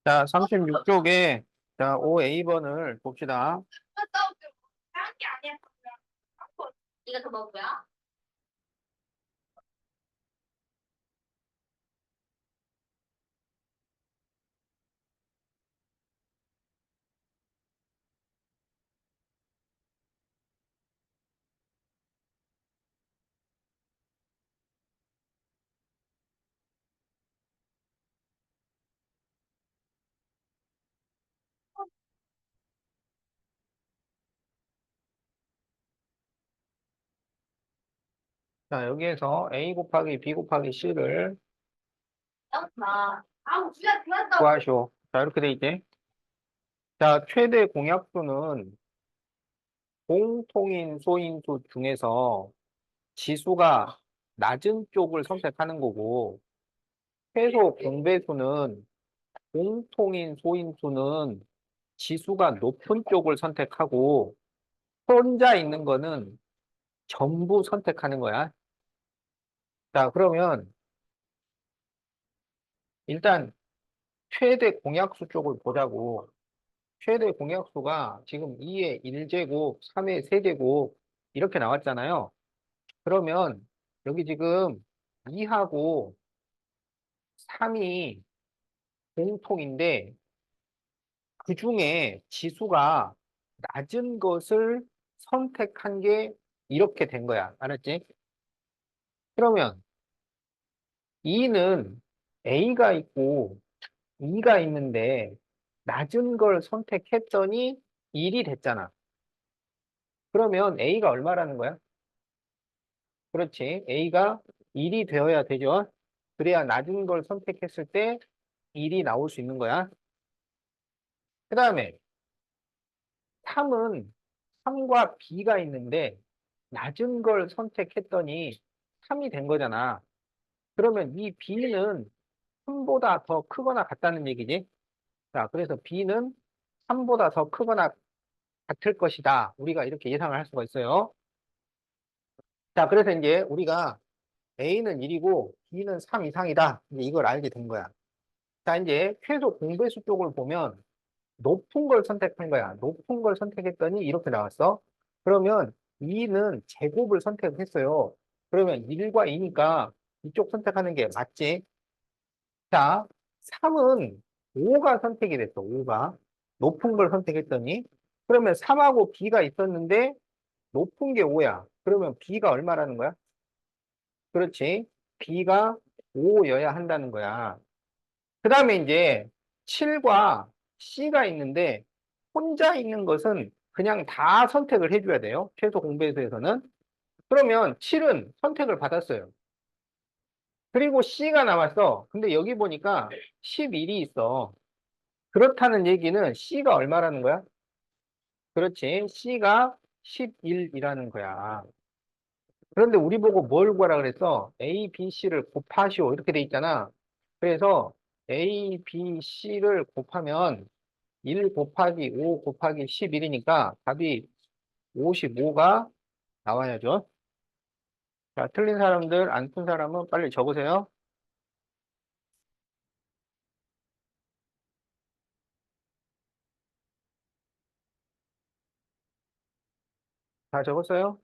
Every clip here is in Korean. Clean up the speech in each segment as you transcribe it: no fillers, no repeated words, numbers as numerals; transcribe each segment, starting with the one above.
자, 36쪽에 자, 5A번을 봅시다. 이거 더 먹고요. 자, 여기에서 A 곱하기 B 곱하기 C를 아우, 주야, 좋았다. 구하시오. 자, 이렇게 돼 있지. 자, 최대 공약수는 공통인 소인수 중에서 지수가 낮은 쪽을 선택하는 거고, 최소 공배수는 공통인 소인수는 지수가 높은 쪽을 선택하고, 혼자 있는 거는 전부 선택하는 거야. 자, 그러면 일단 최대 공약수 쪽을 보자고. 최대 공약수가 지금 2의 1제곱, 3의 세제곱 이렇게 나왔잖아요. 그러면 여기 지금 2하고 3이 공통인데 그 중에 지수가 낮은 것을 선택한 게 이렇게 된 거야. 알았지? 그러면 2는 A가 있고 2가 있는데 낮은 걸 선택했더니 1이 됐잖아. 그러면 A가 얼마라는 거야? 그렇지. A가 1이 되어야 되죠. 그래야 낮은 걸 선택했을 때 1이 나올 수 있는 거야. 그 다음에 3은 3과 B가 있는데 낮은 걸 선택했더니 3이 된 거잖아. 그러면 이 B는 3보다 더 크거나 같다는 얘기지. 자, 그래서 B는 3보다 더 크거나 같을 것이다. 우리가 이렇게 예상을 할 수가 있어요. 자, 그래서 이제 우리가 A는 1이고 B는 3 이상이다. 이제 이걸 알게 된 거야. 자, 이제 최소 공배수 쪽을 보면 높은 걸 선택한 거야. 높은 걸 선택했더니 이렇게 나왔어. 그러면 2는 제곱을 선택했어요. 그러면 1과 2니까 이쪽 선택하는 게 맞지? 자, 3은 5가 선택이 됐어. 5가. 높은 걸 선택했더니. 그러면 3하고 B가 있었는데 높은 게 5야. 그러면 B가 얼마라는 거야? 그렇지. B가 5여야 한다는 거야. 그 다음에 이제 7과 C가 있는데 혼자 있는 것은 그냥 다 선택을 해줘야 돼요. 최소 공배수에서는. 그러면 7은 선택을 받았어요. 그리고 C가 남았어. 근데 여기 보니까 11이 있어. 그렇다는 얘기는 C가 얼마라는 거야? 그렇지. C가 11이라는 거야. 그런데 우리 보고 뭘 구하라 그랬어? A, B, C를 곱하시오. 이렇게 돼 있잖아. 그래서 A, B, C를 곱하면 1 곱하기 5 곱하기 11이니까 답이 55가 나와야죠. 자, 틀린 사람들, 안 푼 사람은 빨리 적으세요. 다 적었어요?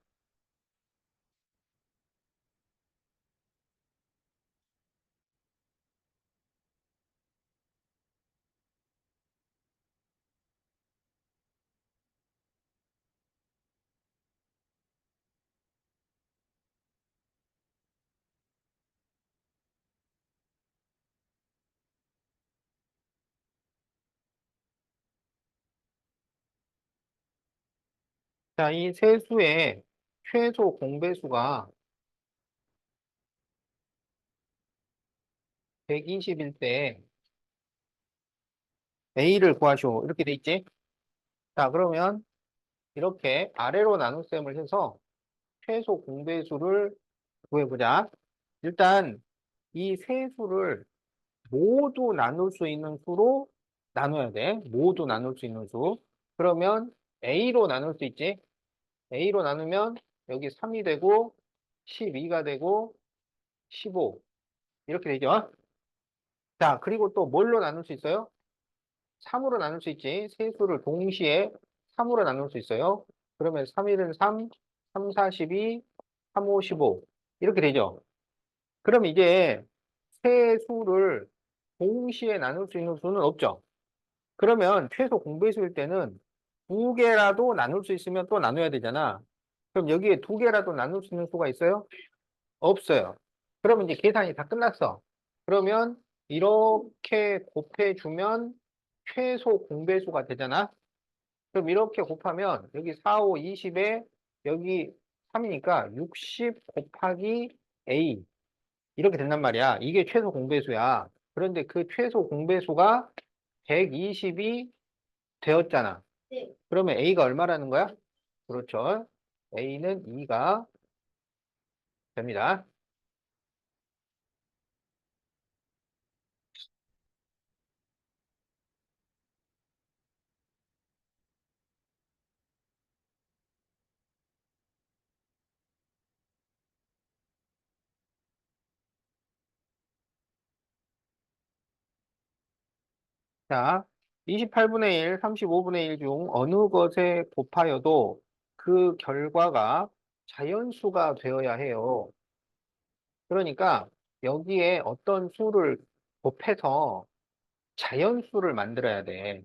자, 이 세수의 최소 공배수가 120일 때 A를 구하시오. 이렇게 돼 있지? 자, 그러면 이렇게 아래로 나눗셈을 해서 최소 공배수를 구해보자. 일단 이 세 수를 모두 나눌 수 있는 수로 나눠야 돼. 모두 나눌 수 있는 수. 그러면 A로 나눌 수 있지? A로 나누면 여기 3이 되고 12가 되고 15 이렇게 되죠. 자, 그리고 또 뭘로 나눌 수 있어요? 3으로 나눌 수 있지. 세 수를 동시에 3으로 나눌 수 있어요. 그러면 3, 1은 3, 3, 4, 12, 3, 5, 15. 이렇게 되죠. 그럼 이제 세 수를 동시에 나눌 수 있는 수는 없죠. 그러면 최소 공배수일 때는 두 개라도 나눌 수 있으면 또 나눠야 되잖아. 그럼 여기에 두 개라도 나눌 수 있는 수가 있어요? 없어요. 그러면 이제 계산이 다 끝났어. 그러면 이렇게 곱해주면 최소 공배수가 되잖아. 그럼 이렇게 곱하면 여기 4, 5, 20에 여기 3이니까 60 곱하기 A 이렇게 된단 말이야. 이게 최소 공배수야. 그런데 그 최소 공배수가 120이 되었잖아. 네. 그러면 A가 얼마라는 거야? 그렇죠. A는 2가 됩니다. 자, 28분의 1, 35분의 1 중 어느 것에 곱하여도 그 결과가 자연수가 되어야 해요. 그러니까 여기에 어떤 수를 곱해서 자연수를 만들어야 돼.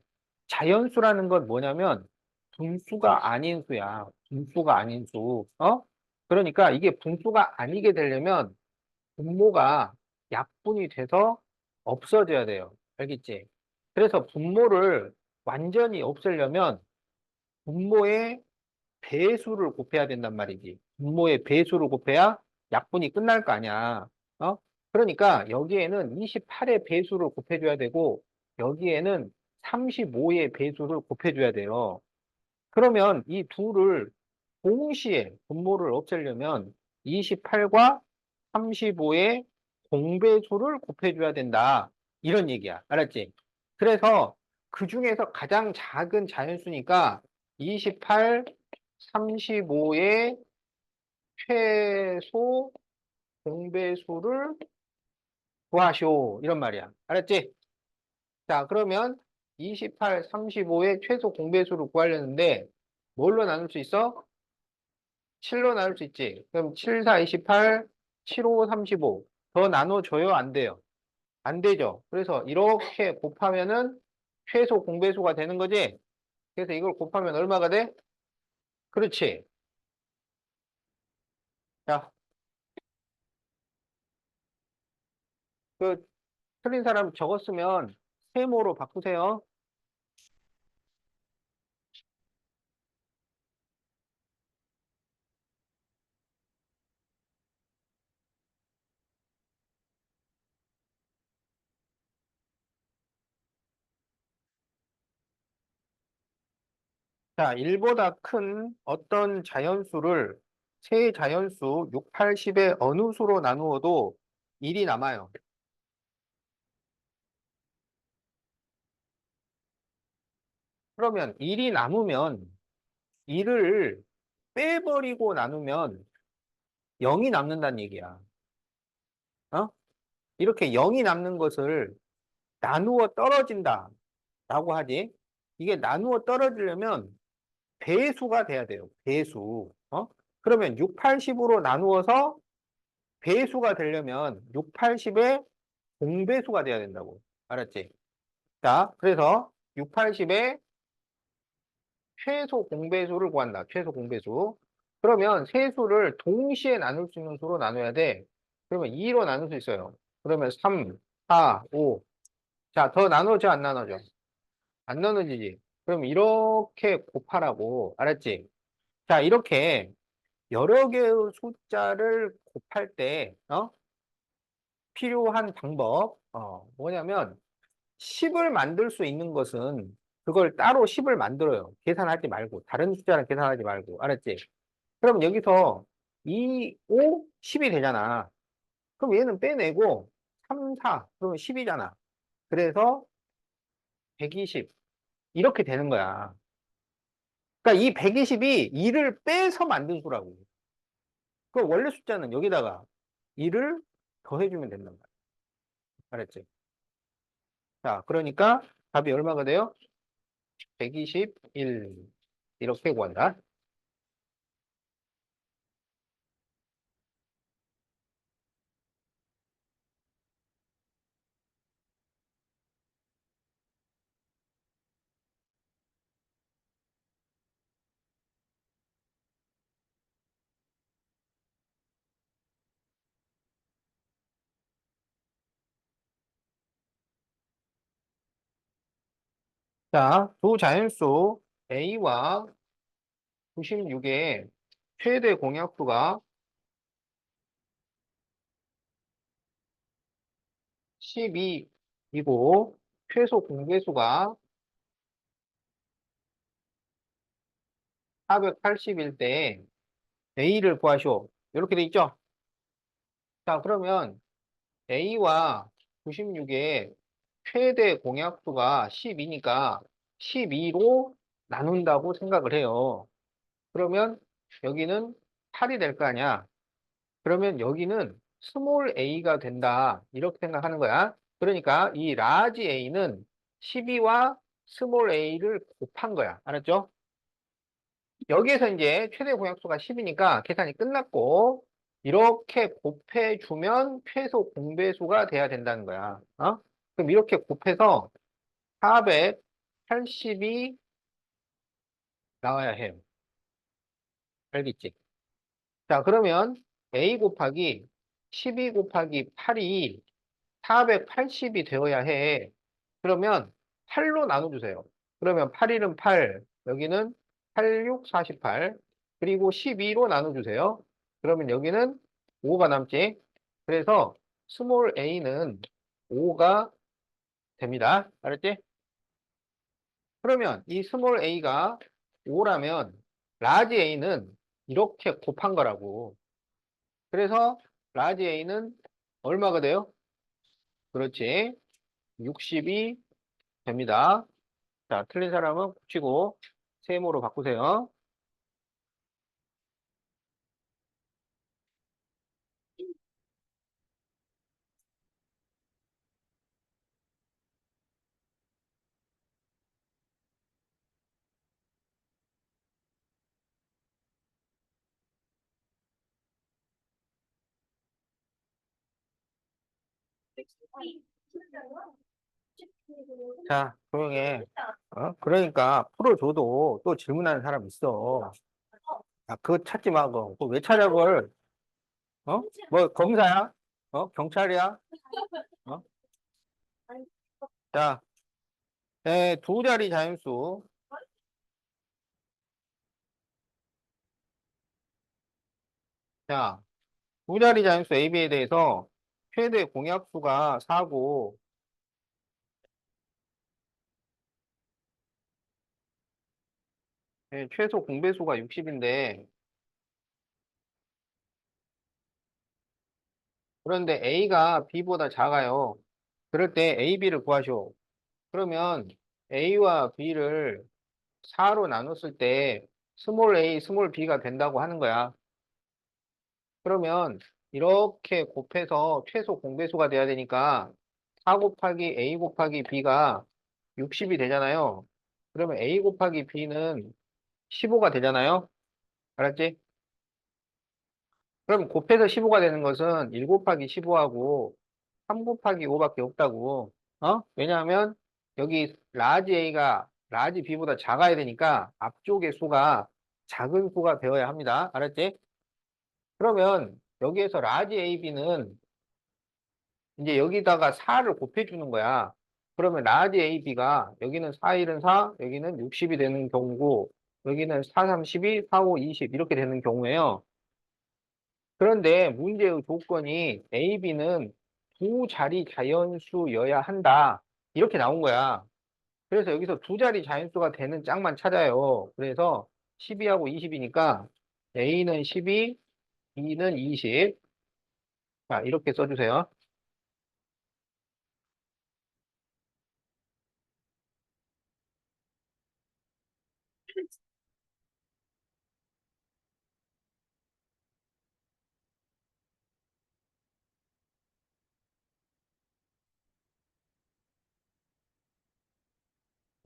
자연수라는 건 뭐냐면 분수가 아닌 수야. 분수가 아닌 수. 그러니까 이게 분수가 아니게 되려면 분모가 약분이 돼서 없어져야 돼요. 알겠지? 그래서 분모를 완전히 없애려면 분모의 배수를 곱해야 된단 말이지. 분모의 배수를 곱해야 약분이 끝날 거 아니야. 어? 그러니까 여기에는 28의 배수를 곱해줘야 되고 여기에는 35의 배수를 곱해줘야 돼요. 그러면 이 둘을 동시에 분모를 없애려면 28과 35의 공배수를 곱해줘야 된다. 이런 얘기야. 알았지? 그래서 그 중에서 가장 작은 자연수니까 28, 35의 최소 공배수를 구하시오. 이런 말이야. 알았지? 자, 그러면 28, 35의 최소 공배수를 구하려는데 뭘로 나눌 수 있어? 7로 나눌 수 있지. 그럼 7, 4, 28, 7, 5, 35. 더 나눠줘요? 안 돼요? 안 되죠. 그래서 이렇게 곱하면은 최소 공배수가 되는 거지. 그래서 이걸 곱하면 얼마가 돼? 그렇지. 자, 그 틀린 사람 적었으면 세모로 바꾸세요. 자, 1보다 큰 어떤 자연수를 세 자연수 6, 80의 어느 수로 나누어도 1이 남아요. 그러면 1이 남으면 1을 빼버리고 나누면 0이 남는다는 얘기야. 어? 이렇게 0이 남는 것을 나누어 떨어진다 라고 하지. 이게 나누어 떨어지려면 배수가 돼야 돼요. 배수. 그러면 6, 80으로 나누어서 배수가 되려면 6, 80의 공배수가 돼야 된다고. 알았지? 자, 그래서 6, 80의 최소 공배수를 구한다. 최소 공배수. 그러면 세 수를 동시에 나눌 수 있는 수로 나눠야 돼. 그러면 2로 나눌 수 있어요. 그러면 3, 4, 5. 자, 더 나눠져, 안 나눠져? 안 나눠지지. 그럼 이렇게 곱하라고. 알았지? 자, 이렇게 여러 개의 숫자를 곱할 때, 필요한 방법, 뭐냐면, 10을 만들 수 있는 것은 그걸 따로 10을 만들어요. 계산하지 말고. 다른 숫자랑 계산하지 말고. 알았지? 그럼 여기서 2, 5, 10이 되잖아. 그럼 얘는 빼내고 3, 4, 그러면 10이잖아. 그래서 120. 이렇게 되는 거야. 그러니까 이 120이 2를 빼서 만든 수라고. 그 원래 숫자는 여기다가 2를 더해주면 된단 말이야. 알았지? 자, 그러니까 답이 얼마가 돼요? 121. 이렇게 구한다. 자, 두 자연수 A와 96의 최대 공약수가 12이고 최소 공배수가 480일 때 A를 구하시오. 이렇게 돼 있죠? 자, 그러면 A와 96의 최대 공약수가 12니까 12로 나눈다고 생각을 해요. 그러면 여기는 8이 될 거 아니야. 그러면 여기는 스몰 a가 된다. 이렇게 생각하는 거야. 그러니까 이 라지 a는 12와 스몰 a를 곱한 거야. 알았죠? 여기에서 이제 최대 공약수가 10이니까 계산이 끝났고 이렇게 곱해주면 최소 공배수가 돼야 된다는 거야. 어? 그럼 이렇게 곱해서 480이 나와야 해요. 알겠지? 자, 그러면 a 곱하기 12 곱하기 8이 480이 되어야 해. 그러면 8로 나눠주세요. 그러면 8일은 8, 여기는 8, 6, 48, 그리고 12로 나눠주세요. 그러면 여기는 5가 남지. 그래서 스몰 a는 5가 됩니다. 알았지? 그러면 이 스몰 a가 5라면 라지 a는 이렇게 곱한 거라고. 그래서 라지 a는 얼마가 돼요? 그렇지. 60이 됩니다. 자, 틀린 사람은 붙이고 세모로 바꾸세요. 자, 조용해. 그러니까 풀어줘도 또 질문하는 사람 있어. 아, 그거 찾지 마, 그거. 그거 왜 찾아, 그걸? 어? 뭐, 검사야? 경찰이야? 어? 자, 두 자리 자연수. 자, 두 자리 자연수 AB에 대해서 최대 공약수가 4고, 최소 공배수가 60인데, 그런데 A가 B보다 작아요. 그럴 때 A, B를 구하시오. 그러면 A와 B를 4로 나눴을 때 스몰 a, 스몰 b가 된다고 하는 거야. 그러면 이렇게 곱해서 최소 공배수가 돼야 되니까 4 곱하기 a 곱하기 b가 60이 되잖아요. 그러면 a 곱하기 b는 15가 되잖아요. 알았지? 그럼 곱해서 15가 되는 것은 1 곱하기 15하고 3 곱하기 5밖에 없다고. 왜냐하면 여기 라지 A가 라지 B보다 작아야 되니까 앞쪽의 수가 작은 수가 되어야 합니다. 알았지? 그러면 여기에서 라지 AB는 이제 여기다가 4를 곱해주는 거야. 그러면 라지 AB가 여기는 4, 1은 4, 여기는 60이 되는 경우고 여기는 4, 3, 12, 4, 5, 20 이렇게 되는 경우에요. 그런데 문제의 조건이 A, B는 두 자리 자연수여야 한다. 이렇게 나온 거야. 그래서 여기서 두 자리 자연수가 되는 짝만 찾아요. 그래서 12하고 20이니까 A는 12, B는 20. 자, 이렇게 써주세요.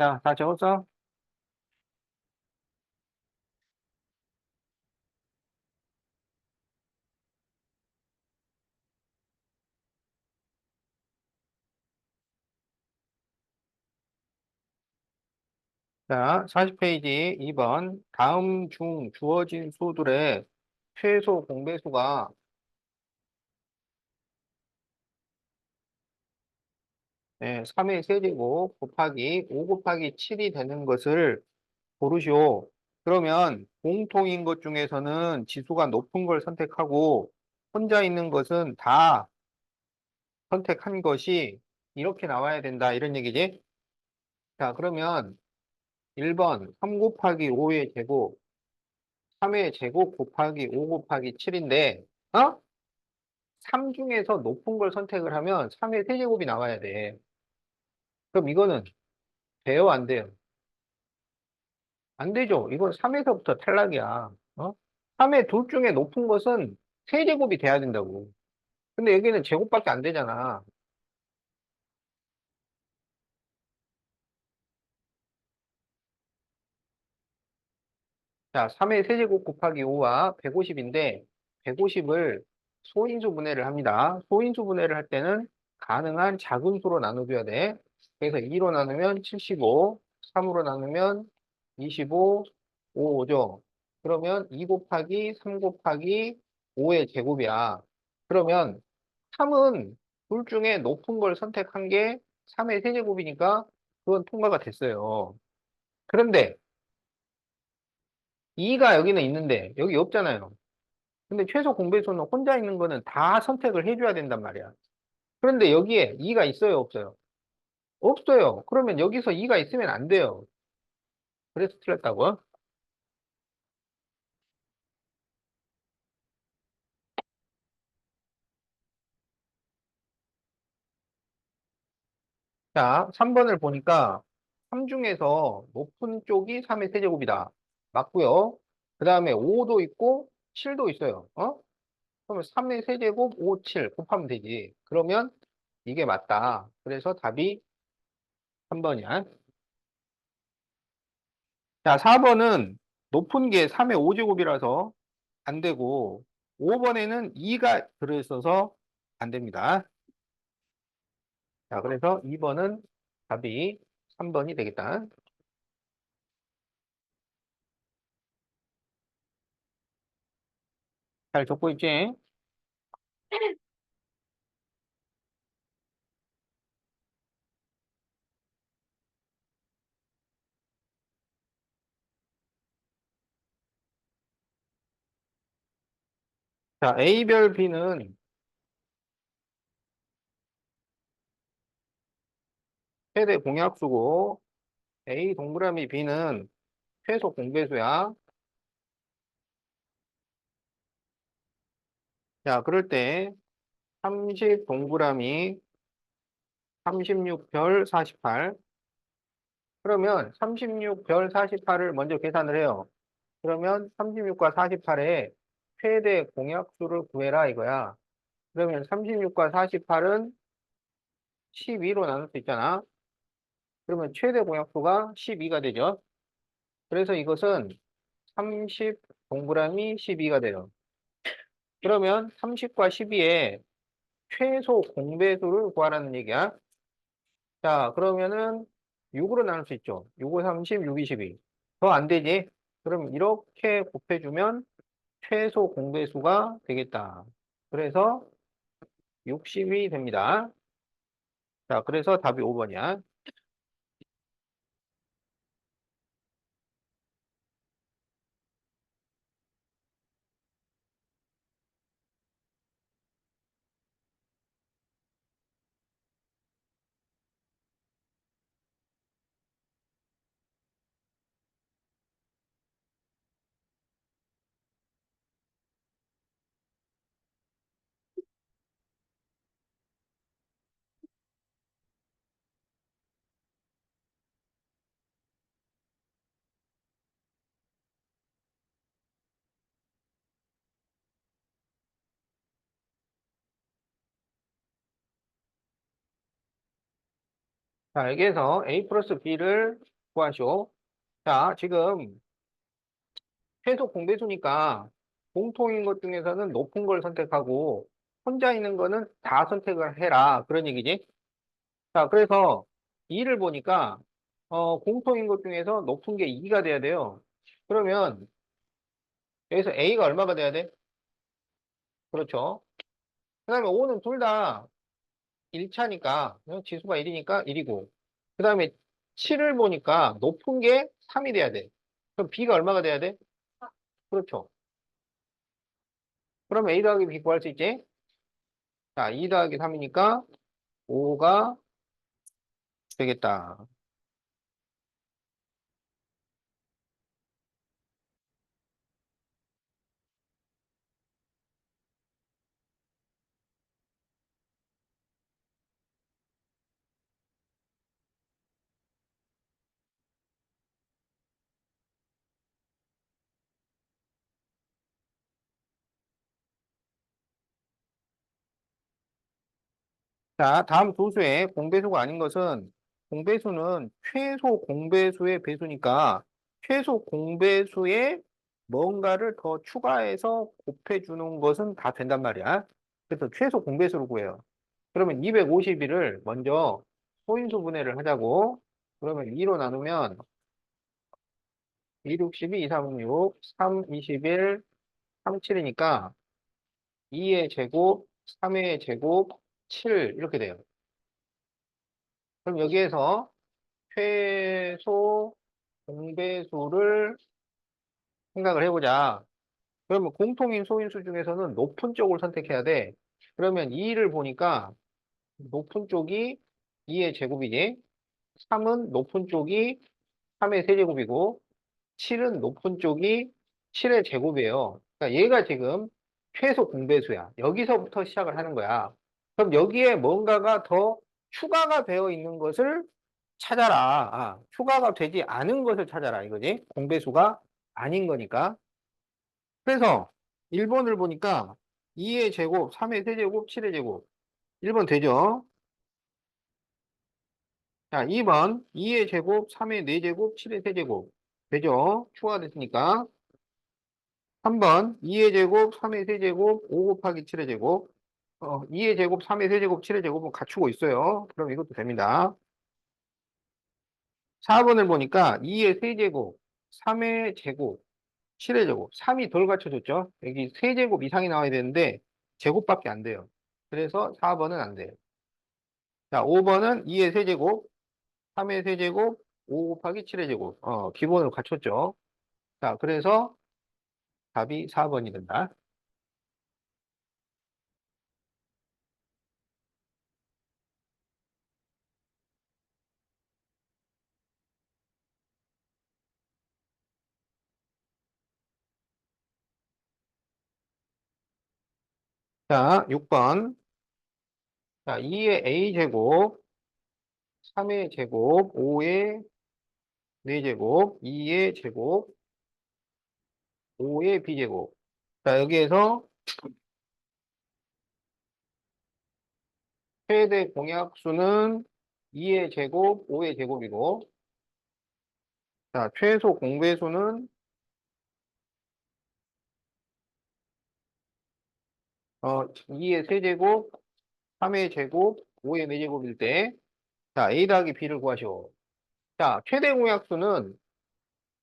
자, 다 적었어? 자, 40페이지 2번. 다음 중 주어진 수들의 최소 공배수가 3의 세제곱 곱하기 5 곱하기 7이 되는 것을 고르시오. 그러면 공통인 것 중에서는 지수가 높은 걸 선택하고 혼자 있는 것은 다 선택한 것이 이렇게 나와야 된다. 이런 얘기지? 자, 그러면 1번 3 곱하기 5의 제곱, 3의 제곱 곱하기 5 곱하기 7인데, 3 중에서 높은 걸 선택을 하면 3의 세제곱이 나와야 돼. 그럼 이거는 돼요, 안 돼요? 안 되죠. 이건 3에서부터 탈락이야. 3의 둘 중에 높은 것은 세제곱이 돼야 된다고. 근데 여기는 제곱밖에 안 되잖아. 자, 3의 세제곱 곱하기 5와 150인데, 150을 소인수 분해를 합니다. 소인수 분해를 할 때는 가능한 작은 수로 나눠줘야 돼. 그래서 2로 나누면 75, 3으로 나누면 25, 5죠. 그러면 2 곱하기 3 곱하기 5의 제곱이야. 그러면 3은 둘 중에 높은 걸 선택한 게 3의 세제곱이니까 그건 통과가 됐어요. 그런데 2가 여기는 있는데 여기 없잖아요. 근데 최소 공배수는 혼자 있는 거는 다 선택을 해줘야 된단 말이야. 그런데 여기에 2가 있어요, 없어요? 없어요. 그러면 여기서 2가 있으면 안 돼요. 그래서 틀렸다고. 자, 3번을 보니까 3 중에서 높은 쪽이 3의 세제곱이다. 맞고요. 그 다음에 5도 있고 7도 있어요. 그러면 3의 세제곱 5, 7 곱하면 되지. 그러면 이게 맞다. 그래서 답이 3번이야. 자, 4번은 높은 게 3의 5제곱이라서 안 되고, 5번에는 2가 들어있어서 안 됩니다. 자, 그래서 2번은 답이 3번이 되겠다. 잘 적고 있지? 자, A별 B는 최대 공약수고, A 동그라미 B는 최소 공배수야. 자, 그럴 때 30 동그라미 36별 48. 그러면 36별 48을 먼저 계산을 해요. 그러면 36과 48의 최대 공약수를 구해라 이거야. 그러면 36과 48은 12로 나눌 수 있잖아. 그러면 최대 공약수가 12가 되죠. 그래서 이것은 30 동그라미 12가 돼요. 그러면 30과 12의 최소 공배수를 구하라는 얘기야. 자, 그러면은 6으로 나눌 수 있죠. 6, 5, 30, 6, 22. 더 안 되지? 그럼 이렇게 곱해주면 최소 공배수가 되겠다. 그래서 60이 됩니다. 자, 그래서 답이 5번이야. 자, 여기에서 A 플러스 B를 구하시오. 자, 지금 최소 공배수니까 공통인 것 중에서는 높은 걸 선택하고 혼자 있는 거는 다 선택을 해라. 그런 얘기지. 자, 그래서 2를 보니까 공통인 것 중에서 높은 게 2가 돼야 돼요. 그러면 여기서 A가 얼마가 돼야 돼? 그렇죠. 그 다음에 5는 둘 다 1차니까 지수가 1이니까 1이고 그 다음에 7을 보니까 높은 게 3이 돼야 돼. 그럼 B가 얼마가 돼야 돼? 그렇죠. 그럼 A 더하기 B 구할 수 있지? 자, 2 더하기 3이니까 5가 되겠다. 자, 다음 두 수의 공배수가 아닌 것은 공배수는 최소 공배수의 배수니까 최소 공배수에 뭔가를 더 추가해서 곱해주는 것은 다 된단 말이야. 그래서 최소 공배수를 구해요. 그러면 251을 먼저 소인수 분해를 하자고. 그러면 2로 나누면 2, 6, 12, 2, 3, 6, 3, 21, 3, 7이니까 2의 제곱, 3의 제곱, 7 이렇게 돼요. 그럼 여기에서 최소 공배수를 생각을 해보자. 그러면 공통인 소인수 중에서는 높은 쪽을 선택해야 돼. 그러면 2를 보니까 높은 쪽이 2의 제곱이지. 3은 높은 쪽이 3의 세제곱이고 7은 높은 쪽이 7의 제곱이에요. 그러니까 얘가 지금 최소 공배수야. 여기서부터 시작을 하는 거야. 그럼 여기에 뭔가가 더 추가가 되어 있는 것을 찾아라. 추가가 되지 않은 것을 찾아라. 이거지. 공배수가 아닌 거니까. 그래서 1번을 보니까 2의 제곱, 3의 세제곱, 7의 제곱. 1번 되죠? 자, 2번 2의 제곱, 3의 4제곱, 7의 세제곱. 되죠? 추가됐으니까. 3번 2의 제곱, 3의 세제곱, 5 곱하기 7의 제곱. 2의 제곱, 3의 세제곱, 7의 제곱은 갖추고 있어요. 그럼 이것도 됩니다. 4번을 보니까 2의 세제곱, 3의 제곱, 7의 제곱. 3이 덜 갖춰졌죠? 여기 세제곱 이상이 나와야 되는데 제곱밖에 안 돼요. 그래서 4번은 안 돼요. 자, 5번은 2의 세제곱, 3의 세제곱, 5 곱하기 7의 제곱. 기본으로 갖췄죠? 자, 그래서 답이 4번이 된다. 자, 6번. 자, 2의 a제곱, 3의 제곱, 5의 4제곱, 2의 제곱, 5의 b제곱. 자, 여기에서 최대 공약수는 2의 제곱, 5의 제곱이고, 자, 최소 공배수는 2의 세제곱, 3의 제곱, 5의 4제곱일 때, 자, a 더하기 b를 구하시오. 자, 최대 공약수는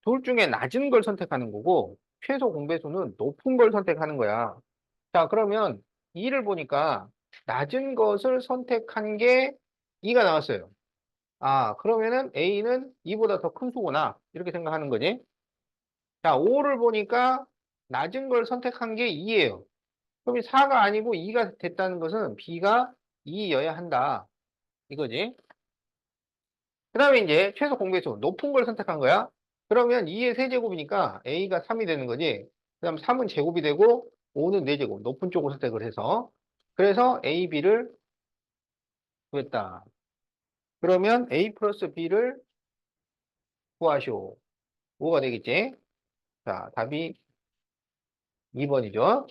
둘 중에 낮은 걸 선택하는 거고, 최소 공배수는 높은 걸 선택하는 거야. 자, 그러면 2를 보니까 낮은 것을 선택한 게 2가 나왔어요. 그러면은 A는 2보다 더 큰 수구나. 이렇게 생각하는 거지. 자, 5를 보니까 낮은 걸 선택한 게 2예요. 그럼 4가 아니고 2가 됐다는 것은 B가 2여야 한다. 이거지. 그 다음에 이제 최소 공배수, 높은 걸 선택한 거야. 그러면 2의 세제곱이니까 A가 3이 되는 거지. 그 다음 3은 제곱이 되고 5는 4제곱, 높은 쪽을 선택을 해서. 그래서 A, B를 구했다. 그러면 A 플러스 B를 구하시오. 5가 되겠지? 자, 답이 2번이죠.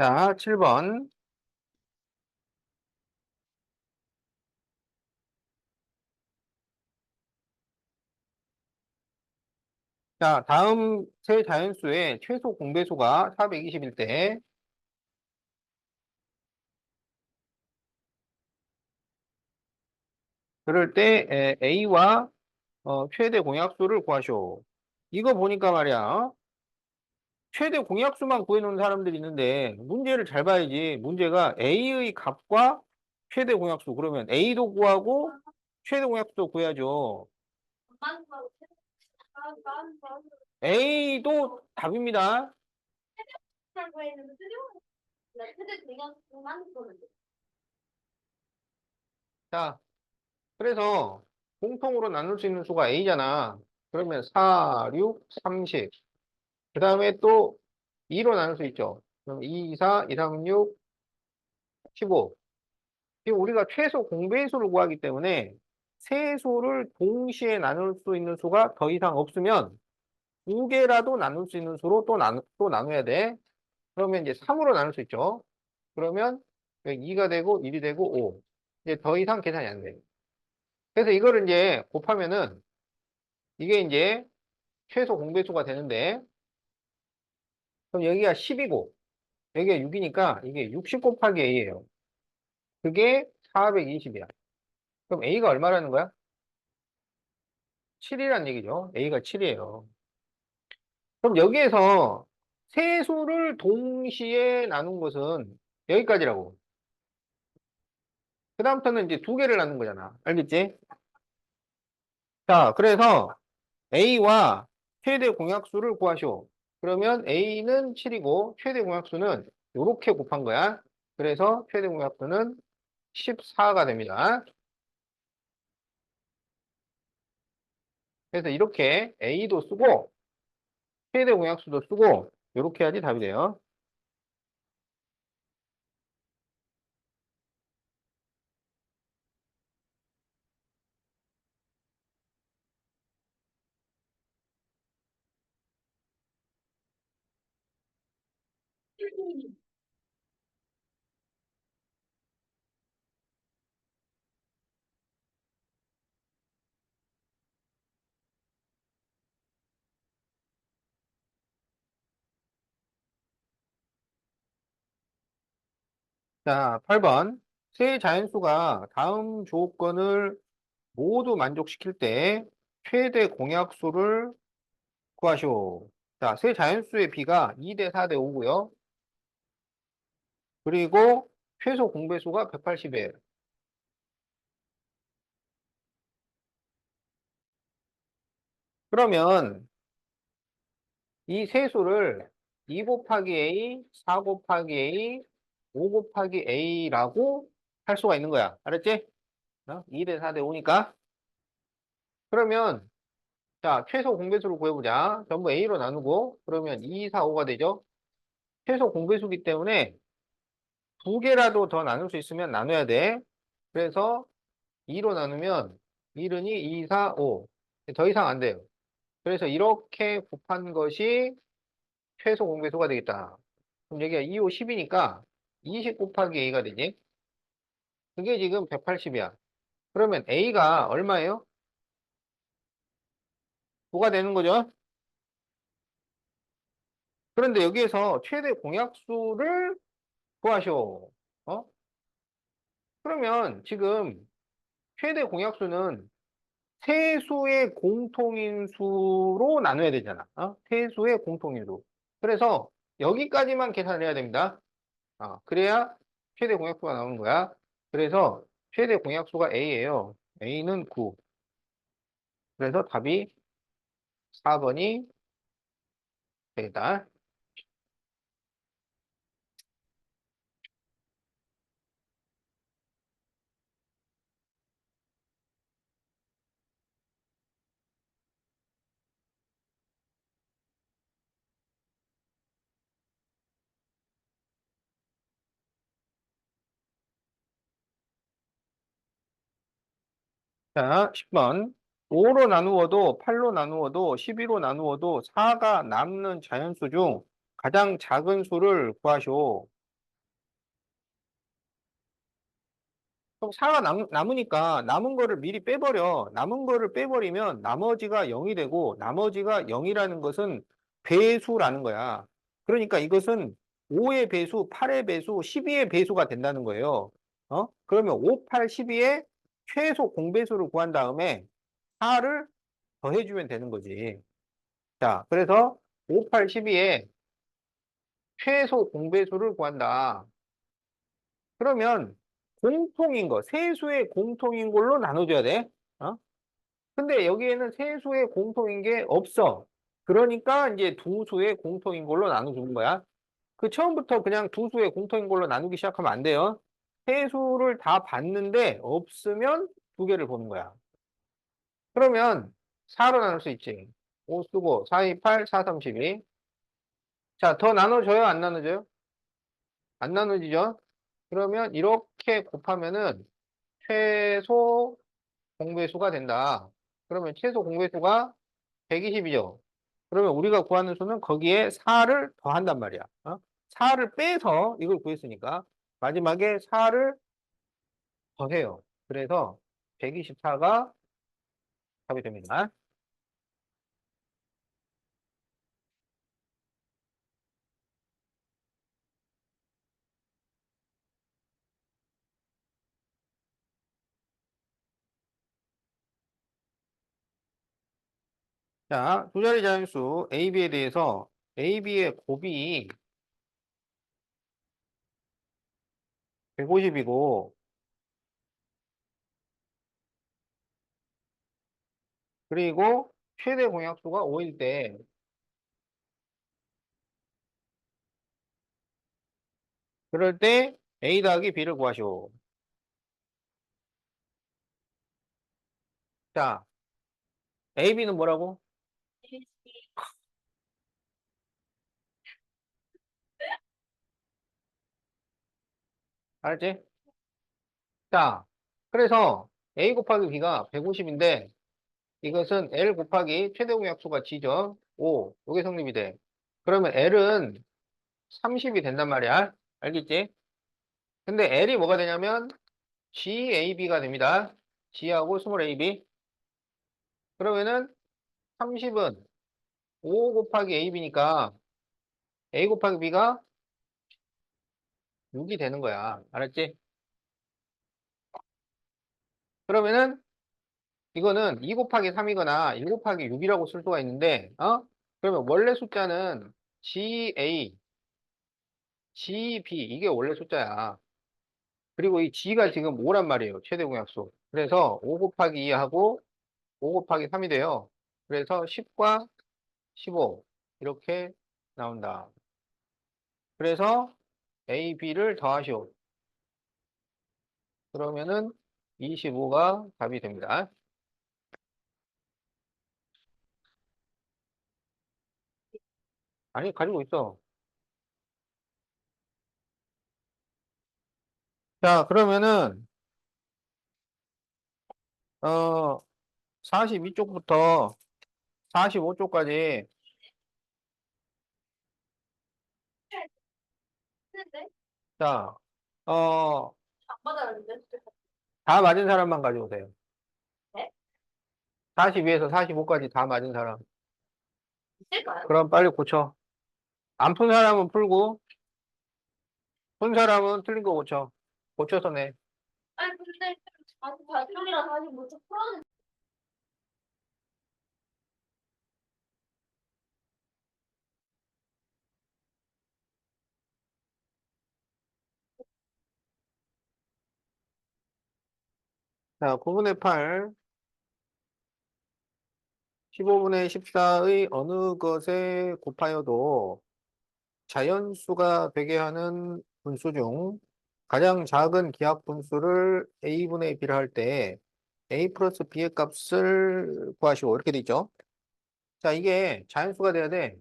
자, 7번. 자, 다음 세 자연수의 최소 공배수가 420일 때, 그럴 때 A와 최대 공약수를 구하시오. 이거 보니까 말이야. 최대 공약수만 구해놓은 사람들이 있는데 문제를 잘 봐야지. 문제가 A의 값과 최대 공약수. 그러면 A도 구하고 최대 공약수도 구해야죠. A도 답입니다. 자, 그래서 공통으로 나눌 수 있는 수가 A잖아. 그러면 4, 6, 30. 그 다음에 또 2로 나눌 수 있죠. 그럼 2, 4, 2, 3, 6, 15. 지금 우리가 최소 공배수를 구하기 때문에 세 수를 동시에 나눌 수 있는 수가 더 이상 없으면 두 개라도 나눌 수 있는 수로 또 나눠야 돼. 그러면 이제 3으로 나눌 수 있죠. 그러면 2가 되고 1이 되고 5. 이제 더 이상 계산이 안 돼. 그래서 이거를 이제 곱하면은 이게 이제 최소 공배수가 되는데 그럼 여기가 10이고 여기가 6이니까 이게 60 곱하기 A예요. 그게 420이야. 그럼 A가 얼마라는 거야? 7이란 얘기죠. A가 7이에요. 그럼 여기에서 세 수를 동시에 나눈 것은 여기까지라고. 그 다음부터는 이제 두 개를 나눈 거잖아. 알겠지? 자, 그래서 A와 최대 공약수를 구하시오. 그러면 A는 7이고 최대 공약수는 이렇게 곱한 거야. 그래서 최대 공약수는 14가 됩니다. 그래서 이렇게 A도 쓰고 최대 공약수도 쓰고 이렇게 해야지 답이 돼요. 자, 8번. 세 자연수가 다음 조건을 모두 만족시킬 때 최대 공약수를 구하시오. 자, 세 자연수의 비가 2대 4대 5고요. 그리고 최소 공배수가 180이에요. 그러면 이 세 수를 2 곱하기 A, 4 곱하기 A, 5 곱하기 A라고 할 수가 있는 거야. 알았지? 2대 4대 5니까. 그러면 자, 최소 공배수를 구해보자. 전부 A로 나누고 그러면 2, 4, 5가 되죠. 최소 공배수기 때문에 두 개라도 더 나눌 수 있으면 나눠야 돼. 그래서 2로 나누면 1은 2, 2, 4, 5. 더 이상 안 돼요. 그래서 이렇게 곱한 것이 최소 공배수가 되겠다. 그럼 여기가 2, 5, 10이니까 20 곱하기 A가 되지. 그게 지금 180이야. 그러면 A가 얼마예요? 5가 되는 거죠. 그런데 여기에서 최대 공약수를 구하시오. 어? 그러면 지금 최대 공약수는 세수의 공통인수로 나눠야 되잖아. 세수의 공통인수. 그래서 여기까지만 계산을 해야 됩니다. 그래야 최대 공약수가 나오는 거야. 그래서 최대 공약수가 A예요. A는 9. 그래서 답이 4번이 되겠다. 자, 10번. 5로 나누어도 8로 나누어도 12로 나누어도 4가 남는 자연수 중 가장 작은 수를 구하시오. 그럼 4가 남으니까 남은 거를 미리 빼버려. 남은 거를 빼버리면 나머지가 0이 되고 나머지가 0이라는 것은 배수라는 거야. 그러니까 이것은 5의 배수, 8의 배수, 12의 배수가 된다는 거예요. 그러면 5, 8, 12의 최소 공배수를 구한 다음에 4를 더해주면 되는 거지. 자, 그래서 5, 8, 12의 최소 공배수를 구한다. 그러면 공통인 거, 세수의 공통인 걸로 나눠줘야 돼. 어? 근데 여기에는 세수의 공통인 게 없어. 그러니까 이제 두 수의 공통인 걸로 나눠주는 거야. 그 처음부터 그냥 두 수의 공통인 걸로 나누기 시작하면 안 돼요. 세수를 다 봤는데 없으면 두 개를 보는 거야. 그러면 4로 나눌 수 있지. 5 쓰고 4, 2, 8, 4, 3, 12. 자, 더 나눠줘요? 안 나눠줘요? 안 나눠지죠? 그러면 이렇게 곱하면은 최소 공배수가 된다. 그러면 최소 공배수가 120이죠. 그러면 우리가 구하는 수는 거기에 4를 더한단 말이야. 4를 빼서 이걸 구했으니까 마지막에 4를 더해요. 그래서 124가 답이 됩니다. 자, 두 자리 자연수 A, B에 대해서 A, B의 곱이 150이고 그리고 최대 공약수가 5일 때 그럴 때 A 더하기 B를 구하시오. 자, A, B는 뭐라고? 알았지? 자, 그래서 A 곱하기 B가 150인데 이것은 L 곱하기 최대 공약수가 G죠. 5. 이게 성립이 돼. 그러면 L은 30이 된단 말이야. 알겠지? 근데 L이 뭐가 되냐면 GAB가 됩니다. G하고 스몰 AB. 그러면은 30은 5 곱하기 AB니까 A 곱하기 B가 6이 되는 거야. 알았지? 그러면은 이거는 2 곱하기 3이거나 1 곱하기 6이라고 쓸 수가 있는데, 그러면 원래 숫자는 GA, GB, 이게 원래 숫자야. 그리고 이 G가 지금 5란 말이에요. 최대 공약수. 그래서 5 곱하기 2하고 5 곱하기 3이 돼요. 그래서 10과 15. 이렇게 나온다. 그래서 A, B를 더하시오. 그러면은 25가 답이 됩니다. 아니, 가지고 있어. 자, 그러면은, 42쪽부터 45쪽까지, 했는데 자, 어, 안 받았는데. 다 맞은 사람만 가져오세요. 네? 42에서 45까지 다 맞은 사람. 있을까요? 그럼 빨리 고쳐. 안 푼 사람은 풀고, 푼 사람은 틀린 거 고쳐. 고쳐서 내. 아니 근데 아직 발표이라 다시 못 풀었는데. 자, 9분의 8, 15분의 14의 어느 것에 곱하여도 자연수가 되게 하는 분수 중 가장 작은 기하 분수를 a분의 b를 할 때 a 플러스 b의 값을 구하시오. 이렇게 돼 있죠. 자, 이게 자연수가 돼야 돼.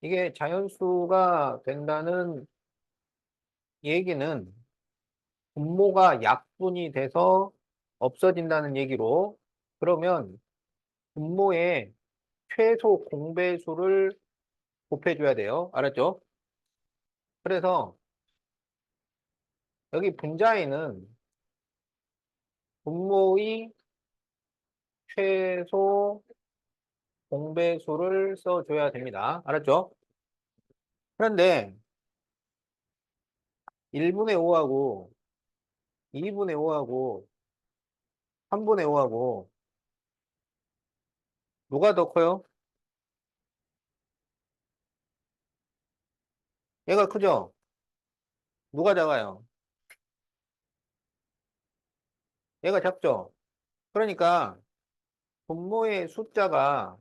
이게 자연수가 된다는 얘기는 분모가 약분이 돼서 없어진다는 얘기로 그러면 분모의 최소 공배수를 곱해줘야 돼요. 알았죠? 그래서 여기 분자에는 분모의 최소 공배수를 써줘야 됩니다. 알았죠? 그런데 1분의 5하고 2분의 5하고 3분의 5하고 누가 더 커요? 얘가 크죠? 누가 작아요? 얘가 작죠? 그러니까 분모의 숫자가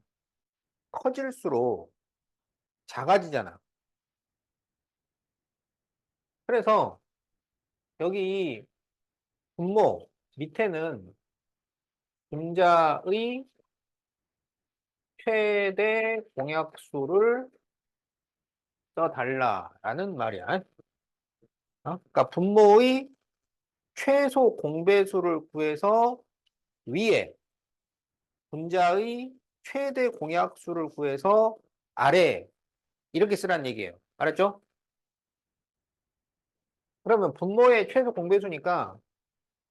커질수록 작아지잖아. 그래서 여기 분모 밑에는 분자의 최대 공약수를 써달라라는 말이야. 그러니까 분모의 최소 공배수를 구해서 위에 분자의 최대 공약수를 구해서 아래 이렇게 쓰라는 얘기예요. 알았죠? 그러면 분모의 최소 공배수니까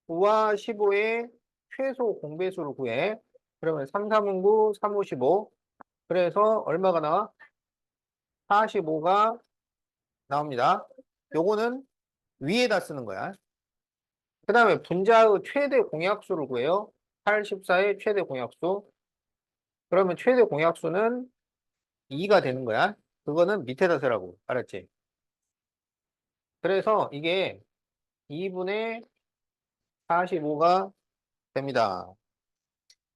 9와 15의 최소 공배수를 구해. 그러면 3, 3은 9, 3, 5, 15. 그래서 얼마가 나와? 45가 나옵니다. 요거는 위에다 쓰는 거야. 그 다음에 분자의 최대 공약수를 구해요. 8, 14의 최대 공약수. 그러면 최대 공약수는 2가 되는 거야. 그거는 밑에다 쓰라고. 알았지? 그래서 이게 2분의 45가 됩니다.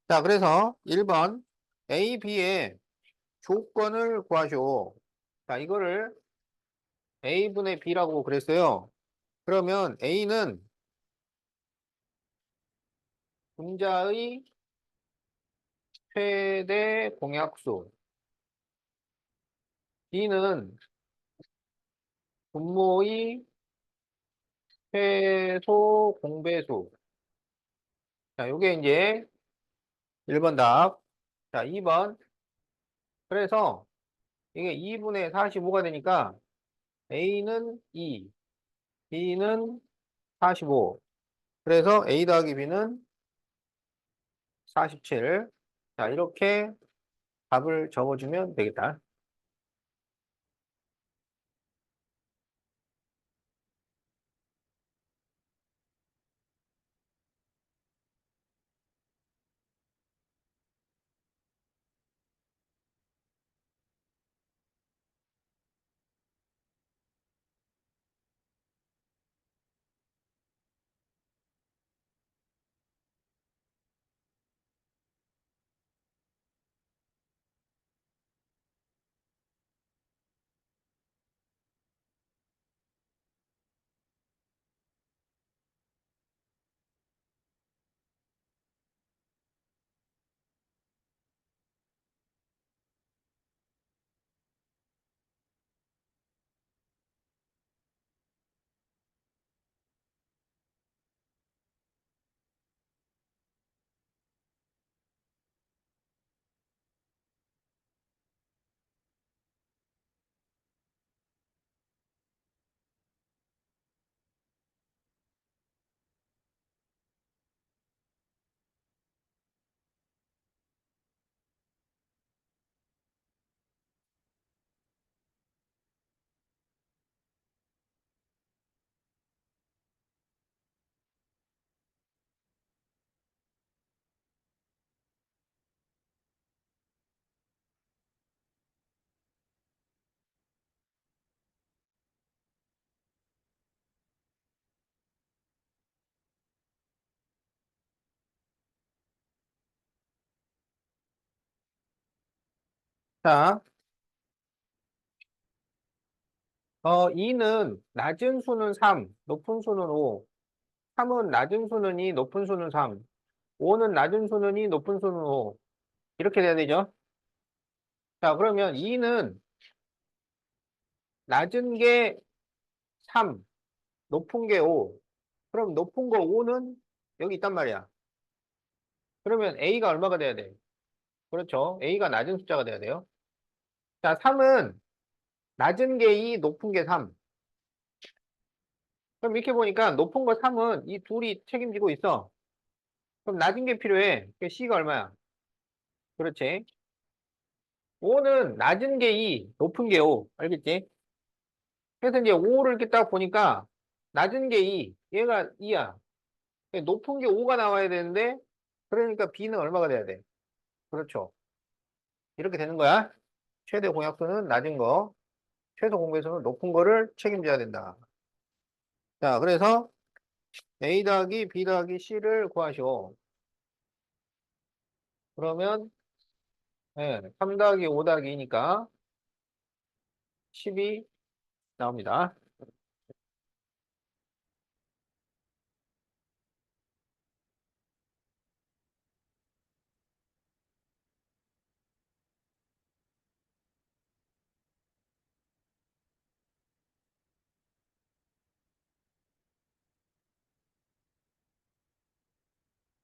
자, 그래서 1번 A, B의 조건을 구하시오. 자, 이거를 A분의 B라고 그랬어요. 그러면 A는 분자의 최대 공약수, B는 분모의 최소 공배수. 자, 요게 이제 1번 답. 자, 2번. 그래서 이게 2분의 45가 되니까 A는 2, B는 45. 그래서 A 더하기 B는 47. 자, 이렇게 답을 적어주면 되겠다. 자, 2는 낮은 수는 3, 높은 수는 5. 3은 낮은 수는 2, 높은 수는 3. 5는 낮은 수는 2, 높은 수는 5. 이렇게 돼야 되죠? 자, 그러면 2는 낮은 게 3, 높은 게 5. 그럼 높은 거 5는 여기 있단 말이야. 그러면 A가 얼마가 돼야 돼? 그렇죠. A가 낮은 숫자가 돼야 돼요. 자, 3은 낮은 게 2, 높은 게 3. 그럼 이렇게 보니까 높은 거 3은 이 둘이 책임지고 있어. 그럼 낮은 게 필요해. 그 C가 얼마야? 그렇지. 5는 낮은 게 2, 높은 게 5. 알겠지? 그래서 이제 5를 이렇게 딱 보니까 낮은 게 2, 얘가 2야. 높은 게 5가 나와야 되는데 그러니까 B는 얼마가 돼야 돼? 그렇죠. 이렇게 되는 거야. 최대 공약수는 낮은 거, 최소 공배수는 높은 거를 책임져야 된다. 자, 그래서 A 더하기 B 더하기 C를 구하시오. 그러면 3 더하기 5 더하기 2니까 10이 나옵니다.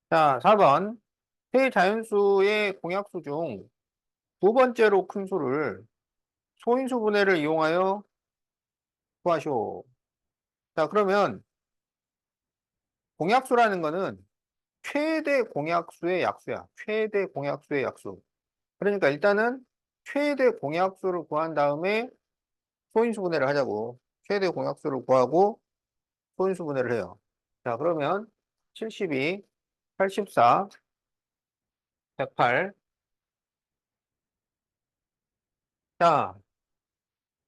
자, 4번. 세 자연수의 공약수 중 두 번째로 큰 수를 소인수 분해를 이용하여 구하시오. 자, 그러면 공약수라는 거는 최대 공약수의 약수야. 최대 공약수의 약수. 그러니까 일단은 최대 공약수를 구한 다음에 소인수 분해를 하자고. 최대 공약수를 구하고 소인수 분해를 해요. 자, 그러면 72, 84, 108. 자,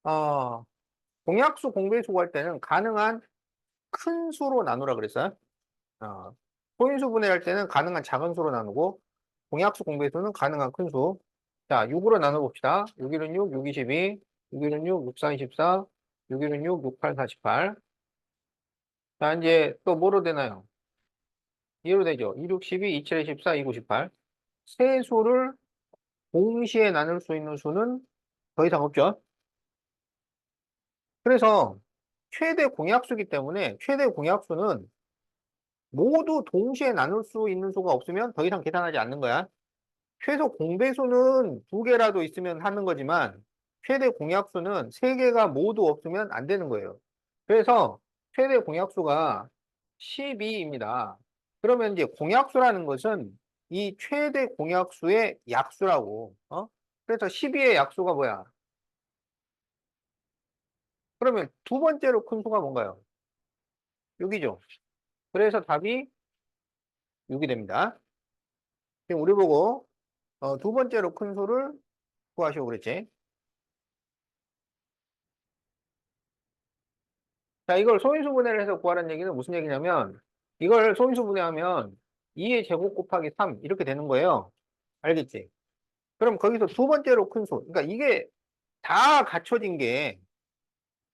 어, 공약수 공배수 구할 때는 가능한 큰 수로 나누라 그랬어요. 어, 소인수 분해할 때는 가능한 작은 수로 나누고 공약수 공배수는 가능한 큰 수. 자, 6으로 나눠봅시다. 6일은 6, 6, 22, 6일은 6, 6, 4, 24, 6일은 6, 6, 8, 48. 자, 이제 또 뭐로 되나요? 2로 되죠. 2, 6, 12, 2, 7, 14, 2, 9, 18. 세 수를 동시에 나눌 수 있는 수는 더 이상 없죠. 그래서 최대 공약수기 때문에 최대 공약수는 모두 동시에 나눌 수 있는 수가 없으면 더 이상 계산하지 않는 거야. 최소 공배수는 두 개라도 있으면 하는 거지만 최대 공약수는 세 개가 모두 없으면 안 되는 거예요. 그래서 최대 공약수가 12입니다. 그러면 이제 공약수라는 것은 이 최대 공약수의 약수라고. 그래서 12의 약수가 뭐야? 그러면 두 번째로 큰 수가 뭔가요? 6이죠. 그래서 답이 6이 됩니다. 지금 우리 보고 두 번째로 큰 수를 구하시오 그랬지? 자, 이걸 소인수 분해를 해서 구하라는 얘기는 무슨 얘기냐면, 이걸 소인수 분해하면 2의 제곱 곱하기 3 이렇게 되는 거예요. 알겠지? 그럼 거기서 두 번째로 큰 수, 그러니까 이게 다 갖춰진 게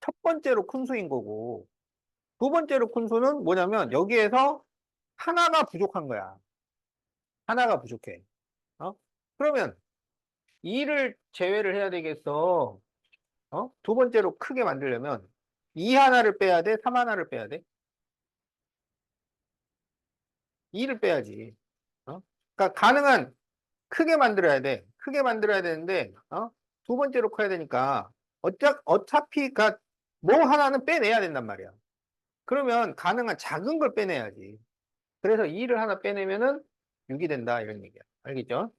첫 번째로 큰 수인 거고, 두 번째로 큰 수는 뭐냐면 여기에서 하나가 부족한 거야. 하나가 부족해. 어? 그러면 2를 제외를 해야 되겠어. 두 번째로 크게 만들려면 2 하나를 빼야 돼? 3 하나를 빼야 돼? 2를 빼야지. 그러니까 가능한 크게 만들어야 돼. 크게 만들어야 되는데, 두 번째로 커야 되니까, 어차피, 뭐 하나는 빼내야 된단 말이야. 그러면 가능한 작은 걸 빼내야지. 그래서 2를 하나 빼내면은 6이 된다, 이런 얘기야. 알겠죠?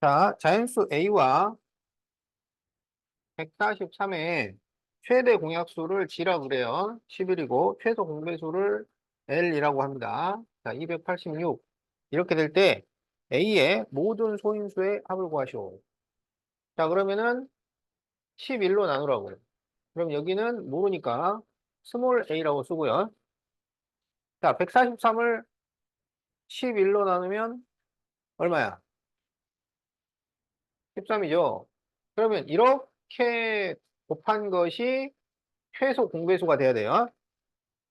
자, 자연수 A와 143의 최대 공약수를 G라 그래요. 11이고, 최소 공배수를 L이라고 합니다. 자, 286. 이렇게 될 때, A의 모든 소인수의 합을 구하시오. 자, 그러면은 11로 나누라고. 그럼 여기는 모르니까 스몰 a라고 쓰고요. 자, 143을 11로 나누면 얼마야? 13이죠. 그러면 이렇게 곱한 것이 최소 공배수가 돼야 돼요.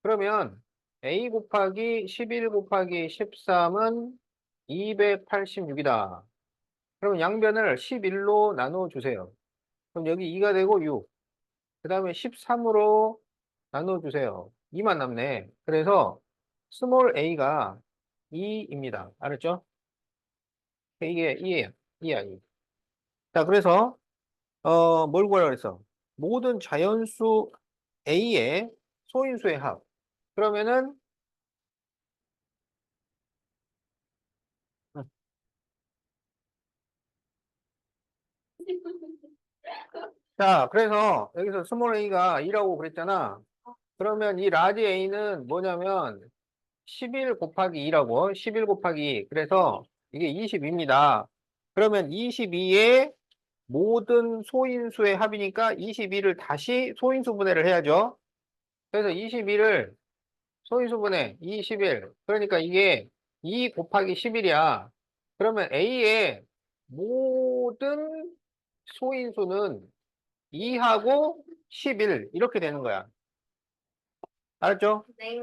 그러면 a 곱하기 11 곱하기 13은 286이다. 그럼 양변을 11로 나눠주세요. 그럼 여기 2가 되고 6. 그 다음에 13으로 나눠주세요. 2만 남네. 그래서 스몰 a가 2입니다. 알았죠? 이게 2예요. 2야, 2. 자, 그래서, 뭘 구하라고 그랬어? 모든 자연수 A의 소인수의 합. 그러면은, 음, 자, 그래서 여기서 스몰 a가 2라고 그랬잖아. 그러면 이 라지 A는 뭐냐면 11 곱하기 2라고. 11 곱하기 2. 그래서 이게 22입니다. 그러면 22의 모든 소인수의 합이니까 22를 다시 소인수 분해를 해야죠. 그래서 22를 소인수 분해 21. 그러니까 이게 2 곱하기 11이야. 그러면 A의 모든 소인수는 2하고 11 이렇게 되는 거야. 알았죠? 네.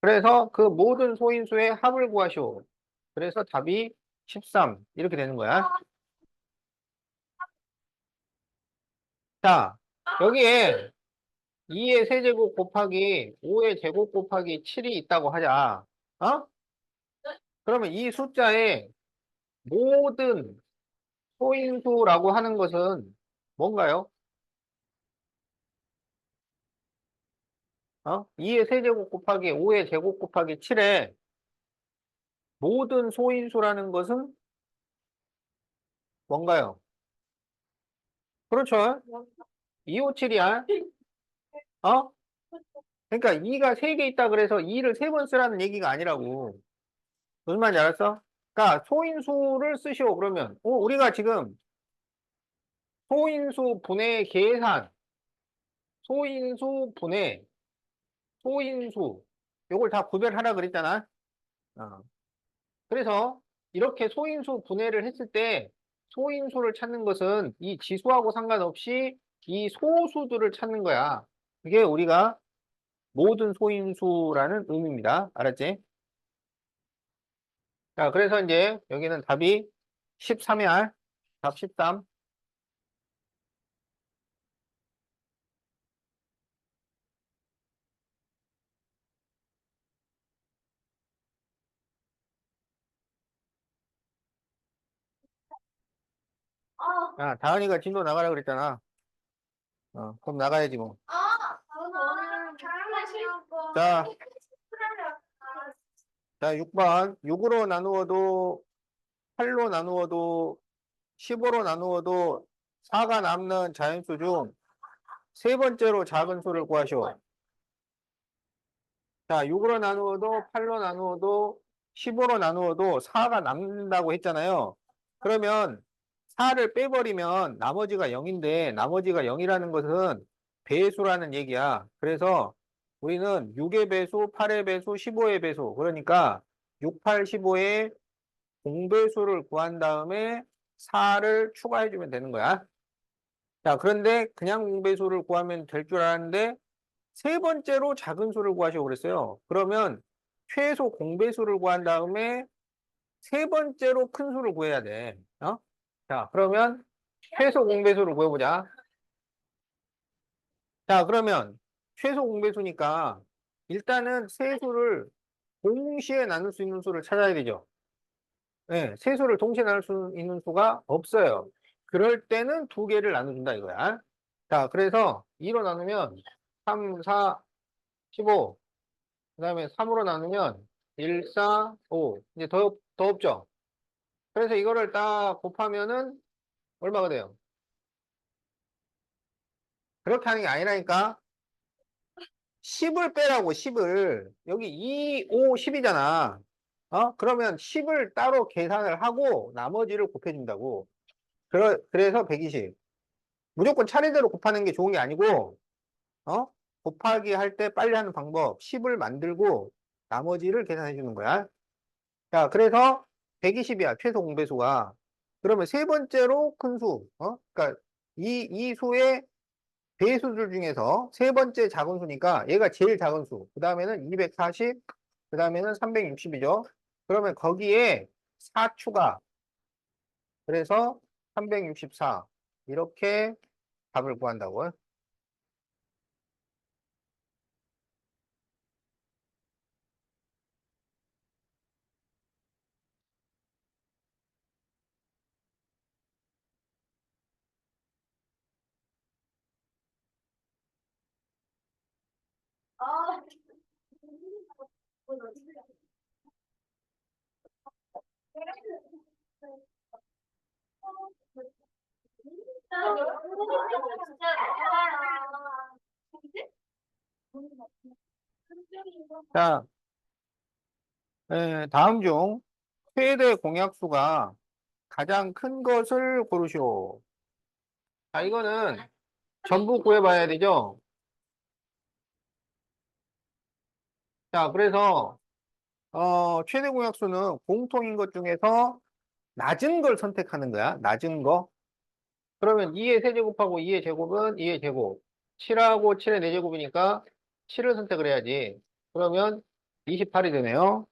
그래서 그 모든 소인수의 합을 구하시오. 그래서 답이 13 이렇게 되는 거야. 자, 여기에 2의 세제곱 곱하기 5의 제곱 곱하기 7이 있다고 하자. 어? 그러면 이 숫자의 모든 소인수라고 하는 것은 뭔가요? 2의 세제곱 곱하기 5의 제곱 곱하기 7의 모든 소인수라는 것은 뭔가요? 그렇죠. 257이야. 어? 그러니까 2가 3개 있다 그래서 2를 3번 쓰라는 얘기가 아니라고. 무슨 말인지 알았어? 그러니까 소인수를 쓰시오 그러면 우리가 지금 소인수 분해 계산, 소인수 분해, 소인수 요걸 다 구별하라 그랬잖아. 어. 그래서 이렇게 소인수 분해를 했을 때 소인수를 찾는 것은 이 지수하고 상관없이 이 소수들을 찾는 거야. 그게 우리가 모든 소인수라는 의미입니다. 알았지? 자, 그래서 이제 여기는 답이 13이야. 답 13. 아, 야, 다은이가 진도 나가라 그랬잖아. 그럼 나가야지 뭐. 저는 잘못 치고 자, 자, 6번. 6으로 나누어도, 8로 나누어도, 15로 나누어도 4가 남는 자연수 중 세 번째로 작은 수를 구하시오. 자, 6으로 나누어도, 8로 나누어도, 15로 나누어도 4가 남는다고 했잖아요. 그러면 4를 빼버리면 나머지가 0인데, 나머지가 0이라는 것은 배수라는 얘기야. 그래서 우리는 6의 배수, 8의 배수, 15의 배수. 그러니까 6, 8, 15의 공배수를 구한 다음에 4를 추가해주면 되는 거야. 자, 그런데 그냥 공배수를 구하면 될 줄 알았는데 세 번째로 작은 수를 구하시고 그랬어요. 그러면 최소 공배수를 구한 다음에 세 번째로 큰 수를 구해야 돼. 자, 그러면 최소 공배수를 구해보자. 자, 그러면 최소 공배수니까 일단은 세 수를 동시에 나눌 수 있는 수를 찾아야 되죠. 네, 세 수를 동시에 나눌 수 있는 수가 없어요. 그럴 때는 두 개를 나눠준다 이거야. 자, 그래서 2로 나누면 3, 4, 15. 그 다음에 3으로 나누면 1, 4, 5. 이제 더 없죠? 그래서 이거를 딱 곱하면은 얼마가 돼요? 그렇게 하는 게 아니라니까. 10을 빼라고, 10을. 여기 2, 5, 10이잖아. 그러면 10을 따로 계산을 하고 나머지를 곱해준다고. 그래서 120. 무조건 차례대로 곱하는 게 좋은 게 아니고, 어? 곱하기 할 때 빨리 하는 방법, 10을 만들고 나머지를 계산해 주는 거야. 자, 그래서 120이야, 최소 공배수가. 그러면 세 번째로 큰 수, 그러니까 이 수의 배수들 중에서 세 번째 작은 수니까 얘가 제일 작은 수. 그 다음에는 240, 그 다음에는 360이죠. 그러면 거기에 4 추가. 그래서 364. 이렇게 답을 구한다고요. 자, 다음 중 최대 공약수가 가장 큰 것을 고르시오. 자, 이거는 전부 구해봐야 되죠? 자, 그래서, 최대 공약수는 공통인 것 중에서 낮은 걸 선택하는 거야. 낮은 거. 그러면 2의 세제곱하고 2의 제곱은 2의 제곱. 7하고 7의 4제곱이니까 7을 선택을 해야지. 그러면 28이 되네요.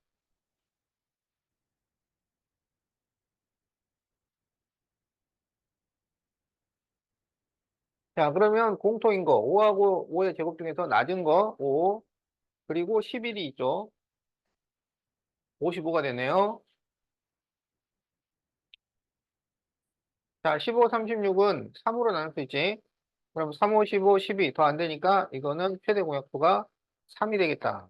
자, 그러면 공통인 거 5하고 5의 제곱 중에서 낮은 거 5, 그리고 11이 있죠. 55가 되네요. 자, 15, 36은 3으로 나눌 수 있지. 그럼 3, 5, 15, 12 더 안 되니까 이거는 최대 공약수가 3이 되겠다.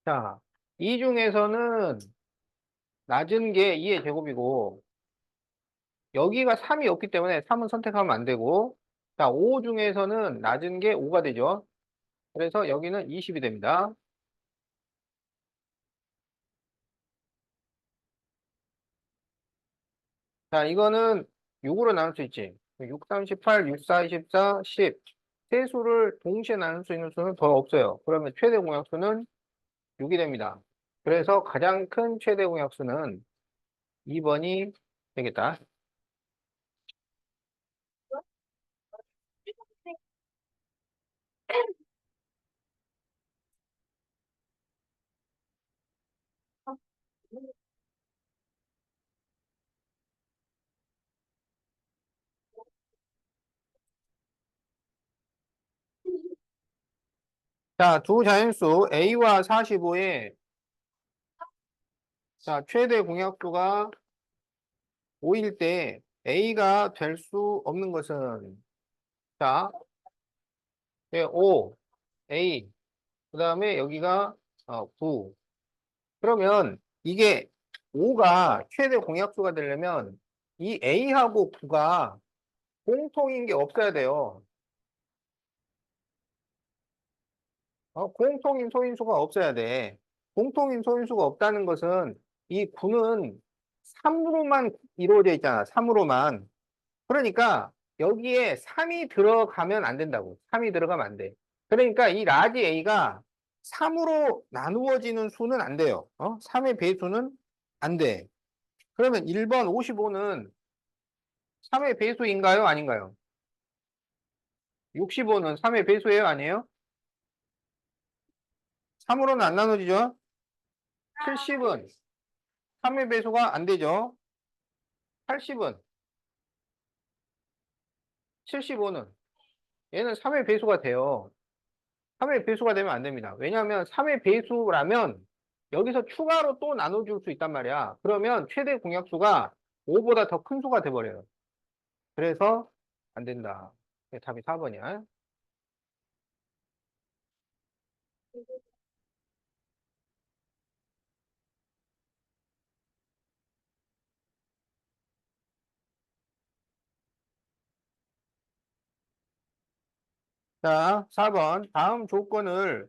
자, 이 중에서는 낮은 게 2의 제곱이고 여기가 3이 없기 때문에 3은 선택하면 안 되고 자, 5 중에서는 낮은 게 5가 되죠. 그래서 여기는 20이 됩니다. 자, 이거는 6으로 나눌 수 있지. 6, 38, 6, 4, 24, 10. 세 수를 동시에 나눌 수 있는 수는 더 없어요. 그러면 최대 공약수는 6이 됩니다. 그래서 가장 큰 최대 공약수는 2번이 되겠다. 자, 두 자연수 A와 45의 자, 최대 공약수가 5일 때 A가 될 수 없는 것은 자, 5, A, 그 다음에 여기가 9. 그러면 이게 5가 최대 공약수가 되려면 이 A하고 9가 공통인 게 없어야 돼요. 공통인 소인수가 없어야 돼. 공통인 소인수가 없다는 것은 이 9는 3으로만 이루어져 있잖아. 3으로만. 그러니까 여기에 3이 들어가면 안 된다고. 3이 들어가면 안 돼. 그러니까 이 라지 A가 3으로 나누어지는 수는 안 돼요. 3의 배수는 안 돼. 그러면 1번 55는 3의 배수인가요? 아닌가요? 65는 3의 배수예요? 아니에요? 3으로는 안 나눠지죠? 70은 3의 배수가 안 되죠? 80은 75는 얘는 3의 배수가 돼요. 3의 배수가 되면 안 됩니다. 왜냐하면 3의 배수라면 여기서 추가로 또 나눠줄 수 있단 말이야. 그러면 최대 공약수가 5보다 더 큰 수가 돼버려요. 그래서 안 된다. 답이 4번이야. 자, 4번. 다음 조건을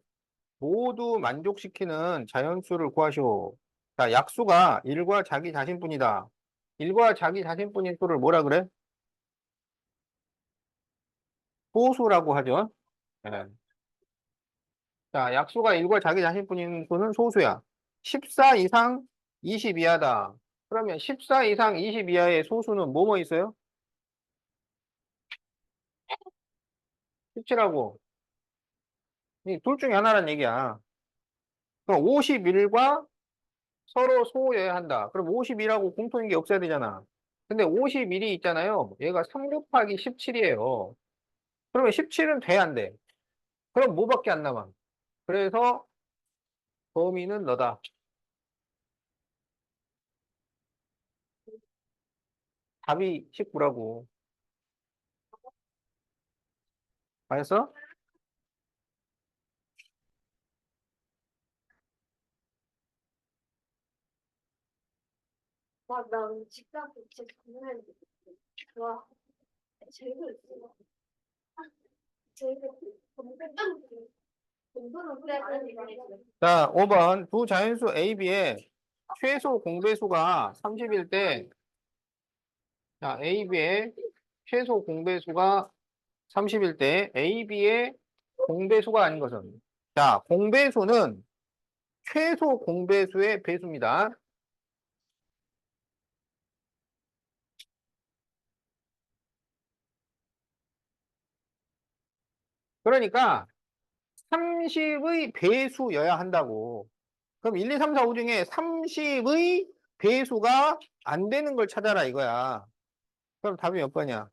모두 만족시키는 자연수를 구하시오. 자, 약수가 1과 자기 자신뿐이다. 1과 자기 자신뿐인 수를 뭐라 그래? 소수라고 하죠. 네. 자, 약수가 1과 자기 자신뿐인 수는 소수야. 14 이상 20 이하다. 그러면 14 이상 20 이하의 소수는 뭐뭐 있어요? 17하고. 둘 중에 하나란 얘기야. 그럼 51과 서로 소호해야 한다. 그럼 51하고 공통인 게 없어야 되잖아. 근데 51이 있잖아요. 얘가 3 곱하기 17이에요. 그러면 17은 돼, 안 돼? 그럼 뭐밖에 안 남아? 그래서 범위는 너다. 답이 19라고. 알았어? 나 직장 진짜 정말 좋아. 제일 있어. 제일 공부는 그래. 자, 5번. 두 자연수 A, B의 최소 공배수가 30일 때, 자, A, B의 최소 공배수가 30일 때, A, B의 공배수가 아닌 것은. 자, 공배수는 최소 공배수의 배수입니다. 그러니까 30의 배수여야 한다고. 그럼 1, 2, 3, 4, 5 중에 30의 배수가 안 되는 걸 찾아라 이거야. 그럼 답이 몇 번이야?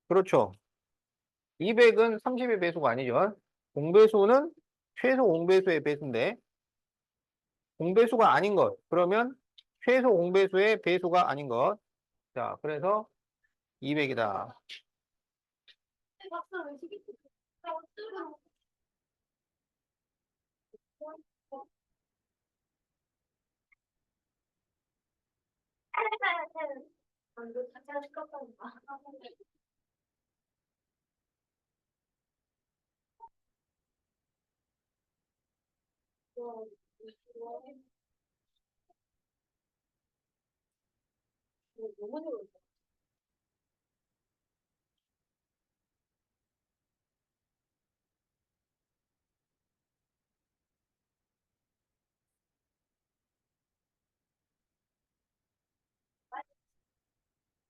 그렇죠. 200은 30의 배수가 아니죠. 공배수는 최소 공배수의 배수인데 공배수가 아닌 것. 그러면 최소 공배수의 배수가 아닌 것. 자, 그래서 200이다.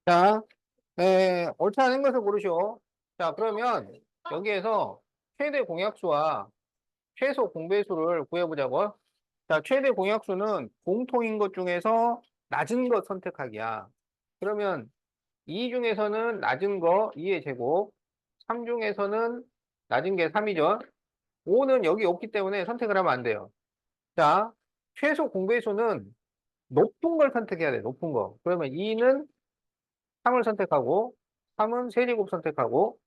자, 옳지 않은 것을 고르시오. 자, 그러면 여기에서 최대 공약수와 최소 공배수를 구해보자고. 자, 최대 공약수는 공통인 것 중에서 낮은 것 선택하기야. 그러면 2 중에서는 낮은 거 2의 제곱, 3 중에서는 낮은 게 3이죠. 5는 여기 없기 때문에 선택을 하면 안 돼요. 자, 최소 공배수는 높은 걸 선택해야 돼, 높은 거. 그러면 2는 3을 선택하고, 3은 세제곱 선택하고,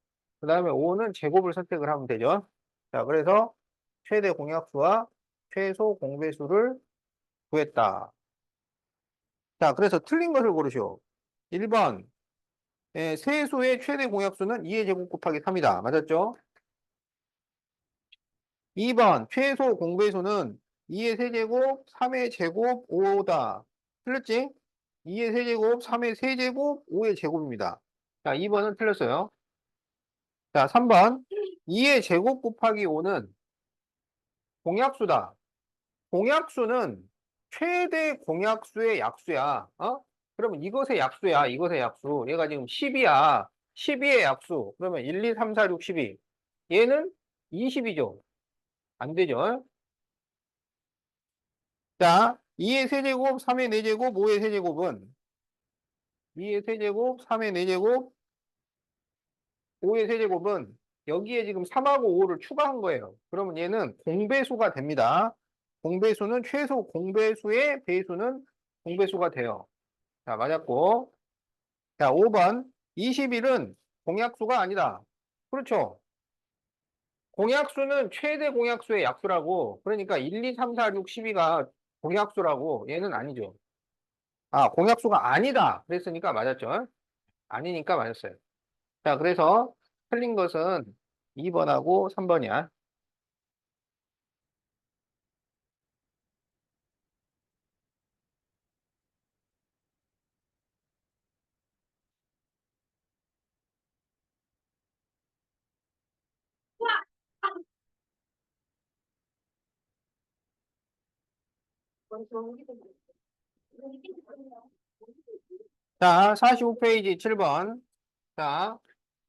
그 다음에 5는 제곱을 선택을 하면 되죠. 자, 그래서 최대 공약수와 최소 공배수를 구했다. 자, 그래서 틀린 것을 고르시오. 1번, 세수의 최대 공약수는 2의 제곱 곱하기 3이다. 맞았죠? 2번, 최소 공배수는 2의 세제곱, 3의 제곱, 5다. 틀렸지? 2의 세제곱, 3의 세제곱, 5의 제곱입니다. 자, 2번은 틀렸어요. 자, 3번. 2의 제곱 곱하기 5는 공약수다. 공약수는 최대 공약수의 약수야. 어? 그러면 이것의 약수야. 이것의 약수. 얘가 지금 10이야. 12의 약수. 그러면 1, 2, 3, 4, 6, 12. 얘는 20이죠. 안 되죠. 자, 2의 세제곱, 3의 4제곱, 5의 세제곱은 2의 세제곱, 3의 4제곱, 5의 세제곱은 여기에 지금 3하고 5를 추가한 거예요. 그러면 얘는 공배수가 됩니다. 공배수는 최소 공배수의 배수는 공배수가 돼요. 자, 맞았고. 자, 5번. 21은 공약수가 아니다. 그렇죠. 공약수는 최대 공약수의 약수라고. 그러니까 1, 2, 3, 4, 6, 12가 공약수라고. 얘는 아니죠. 아, 공약수가 아니다. 그랬으니까 맞았죠. 아니니까 맞았어요. 자, 그래서 틀린 것은 2번하고 3번이야. 자, 45페이지 7번. 자,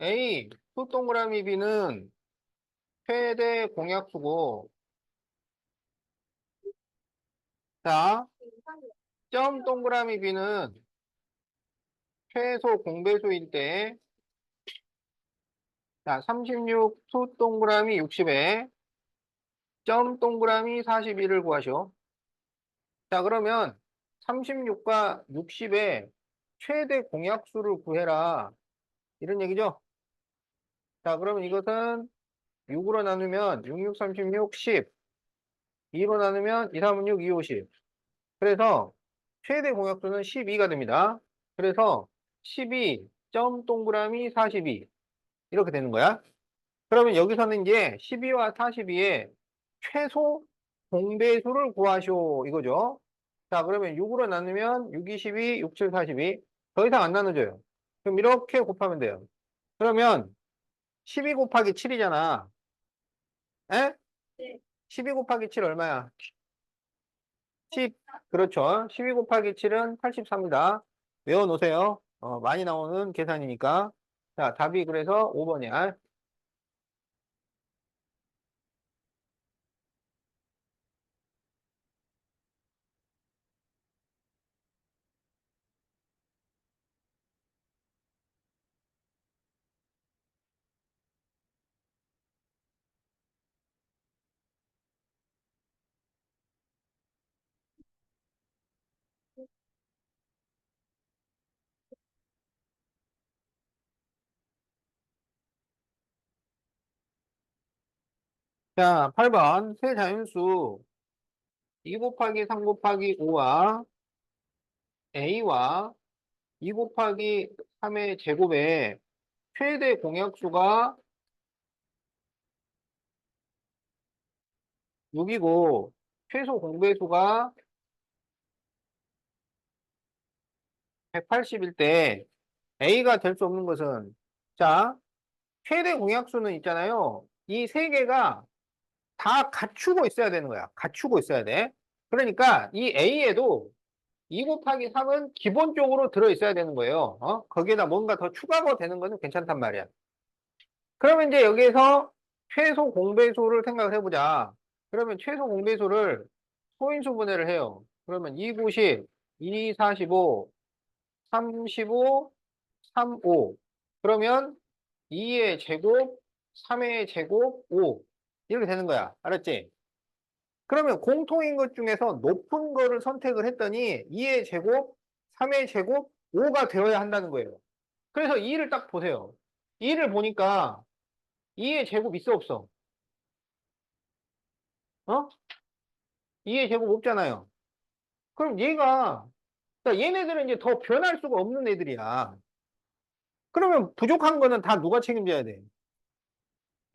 A, 수 동그라미 B는 최대 공약수고, 자, 점 동그라미 B는 최소 공배수일 때, 자, 36, 수 동그라미 60에 점 동그라미 41을 구하시오. 자, 그러면 36과 60의 최대 공약수를 구해라. 이런 얘기죠? 자, 그러면 이것은 6으로 나누면 6, 6, 36, 10. 2로 나누면 2, 3, 6, 2, 5, 10. 그래서 최대 공약수는 12가 됩니다. 그래서 12, 점 동그라미 42. 이렇게 되는 거야. 그러면 여기서는 이제 12와 42의 최소 공배수를 구하시오. 이거죠. 자, 그러면 6으로 나누면 6, 2, 12, 6, 7, 42. 더 이상 안 나눠줘요. 그럼 이렇게 곱하면 돼요. 그러면 12 곱하기 7이잖아. 에? 네. 12 곱하기 7 얼마야? 10. 그렇죠. 12 곱하기 7은 83이다. 외워놓으세요. 많이 나오는 계산이니까. 자, 답이 그래서 5번이야. 자, 8번. 세 자연수 2 곱하기 3 곱하기 5와 A와 2 곱하기 3의 제곱의 최대 공약수가 6이고 최소 공배수가 180일 때 A가 될 수 없는 것은 자, 최대 공약수는 있잖아요. 이 세 개가 다 갖추고 있어야 되는 거야. 갖추고 있어야 돼. 그러니까 이 A에도 2 곱하기 3은 기본적으로 들어있어야 되는 거예요. 거기에다 뭔가 더 추가가 되는 거는 괜찮단 말이야. 그러면 이제 여기에서 최소 공배수를 생각을 해보자. 그러면 최소 공배수를 소인수 분해를 해요. 그러면 2, 90, 2, 45, 35, 3, 5. 그러면 2의 제곱, 3의 제곱, 5. 이렇게 되는 거야. 알았지? 그러면 공통인 것 중에서 높은 거를 선택을 했더니 2의 제곱, 3의 제곱, 5가 되어야 한다는 거예요. 그래서 2를 딱 보세요. 2를 보니까 2의 제곱 있어 없어? 어? 2의 제곱 없잖아요. 그럼 얘가 그러니까 얘네들은 이제 더 변할 수가 없는 애들이야. 그러면 부족한 거는 다 누가 책임져야 돼?